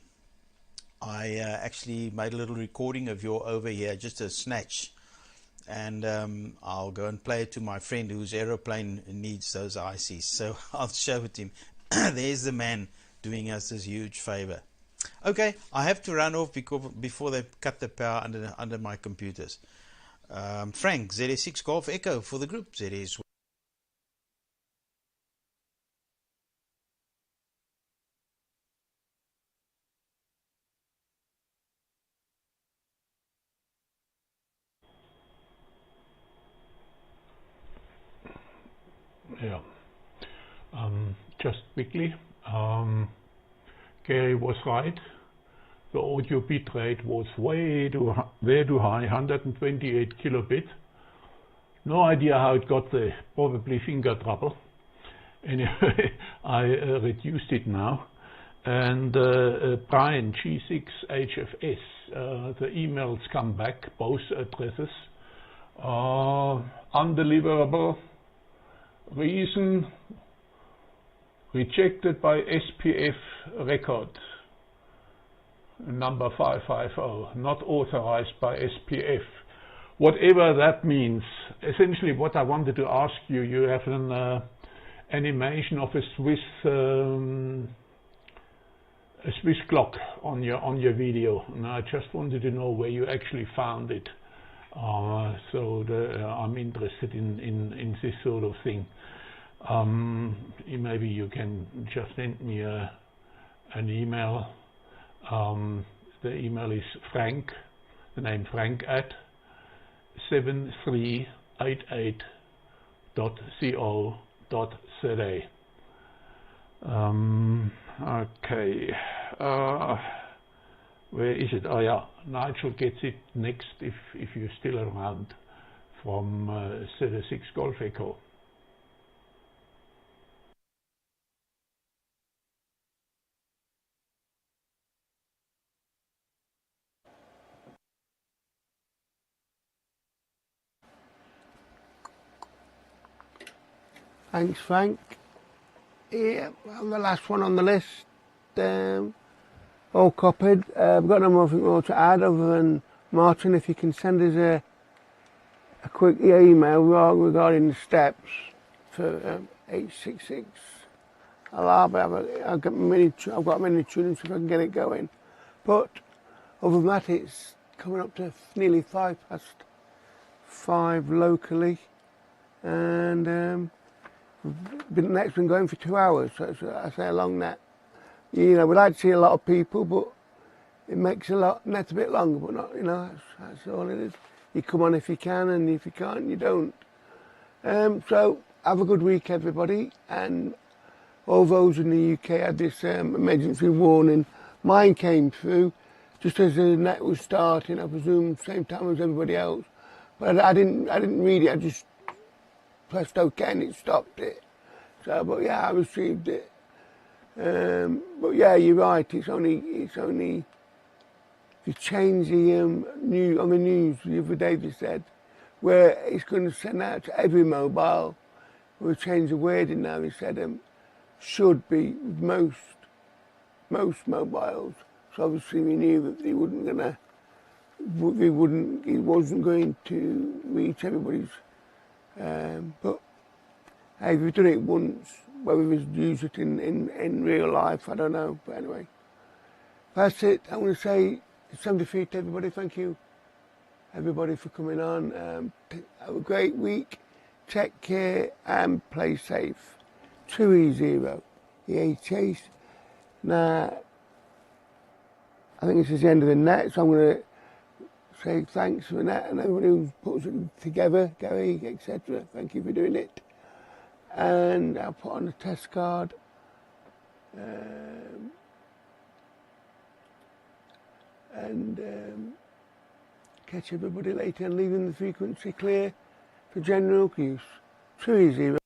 I actually made a little recording of your over here, just a snatch, and I'll go and play it to my friend whose aeroplane needs those ICs, so I'll show it to him. There's the man doing us this huge favor. Okay, I have to run off before they cut the power under my computers. Frank, ZS6 Golf Echo for the group, ZS. Yeah, just quickly, Gary was right. The audio bit rate was way too high, 128 kilobit. No idea how it got there, probably finger trouble. Anyway, I reduced it now. And Brian, G6HFS, the emails come back, both addresses. Undeliverable, reason rejected by SPF record. Number 550, not authorized by SPF. Whatever that means. Essentially what I wanted to ask you, you have an animation of a Swiss clock on your video, and I just wanted to know where you actually found it. I'm interested in this sort of thing. Maybe you can just send me an email. The email is Frank, the name Frank at 7388.co.za. Okay, where is it? Oh yeah, Nigel gets it next if you're still around, from ZS6 Golf Echo. Thanks, Frank. Yeah, I'm the last one on the list. All copied. I've got no more to add other than, Martin, if you can send us a quick email regarding the steps for 866. I've got many tunings if I can get it going. But other than that, it's coming up to nearly 5:05 locally, and the net's been going for 2 hours, so I say a long net. You know, we'd like to see a lot of people, but it makes net a bit longer, but not, you know, that's all it is. You come on if you can, and if you can't, you don't. So have a good week, everybody, and all those in the UK had this emergency warning. Mine came through just as the net was starting, I presume same time as everybody else, but I didn't read it. I just pressed OK and it stopped it. So, but yeah, I received it. But yeah, you're right. It's only if you change the on the news the other day, they said where it's going to send out to every mobile. We'll change the wording now. They said should be most mobiles. So obviously we knew that it wasn't going to reach everybody's. But hey, we've done it once. Whether we've used it in real life, I don't know. But anyway, that's it. I want to say 70 feet to everybody. Thank you, everybody, for coming on. Have a great week. Take care and play safe. 2E0. EA Chase. Now, I think this is the end of the net, so I'm going to say thanks for that, and everybody who puts it together, Gary, etc. Thank you for doing it. And I'll put on the test card. Catch everybody later and leaving the frequency clear for general use. 2E0.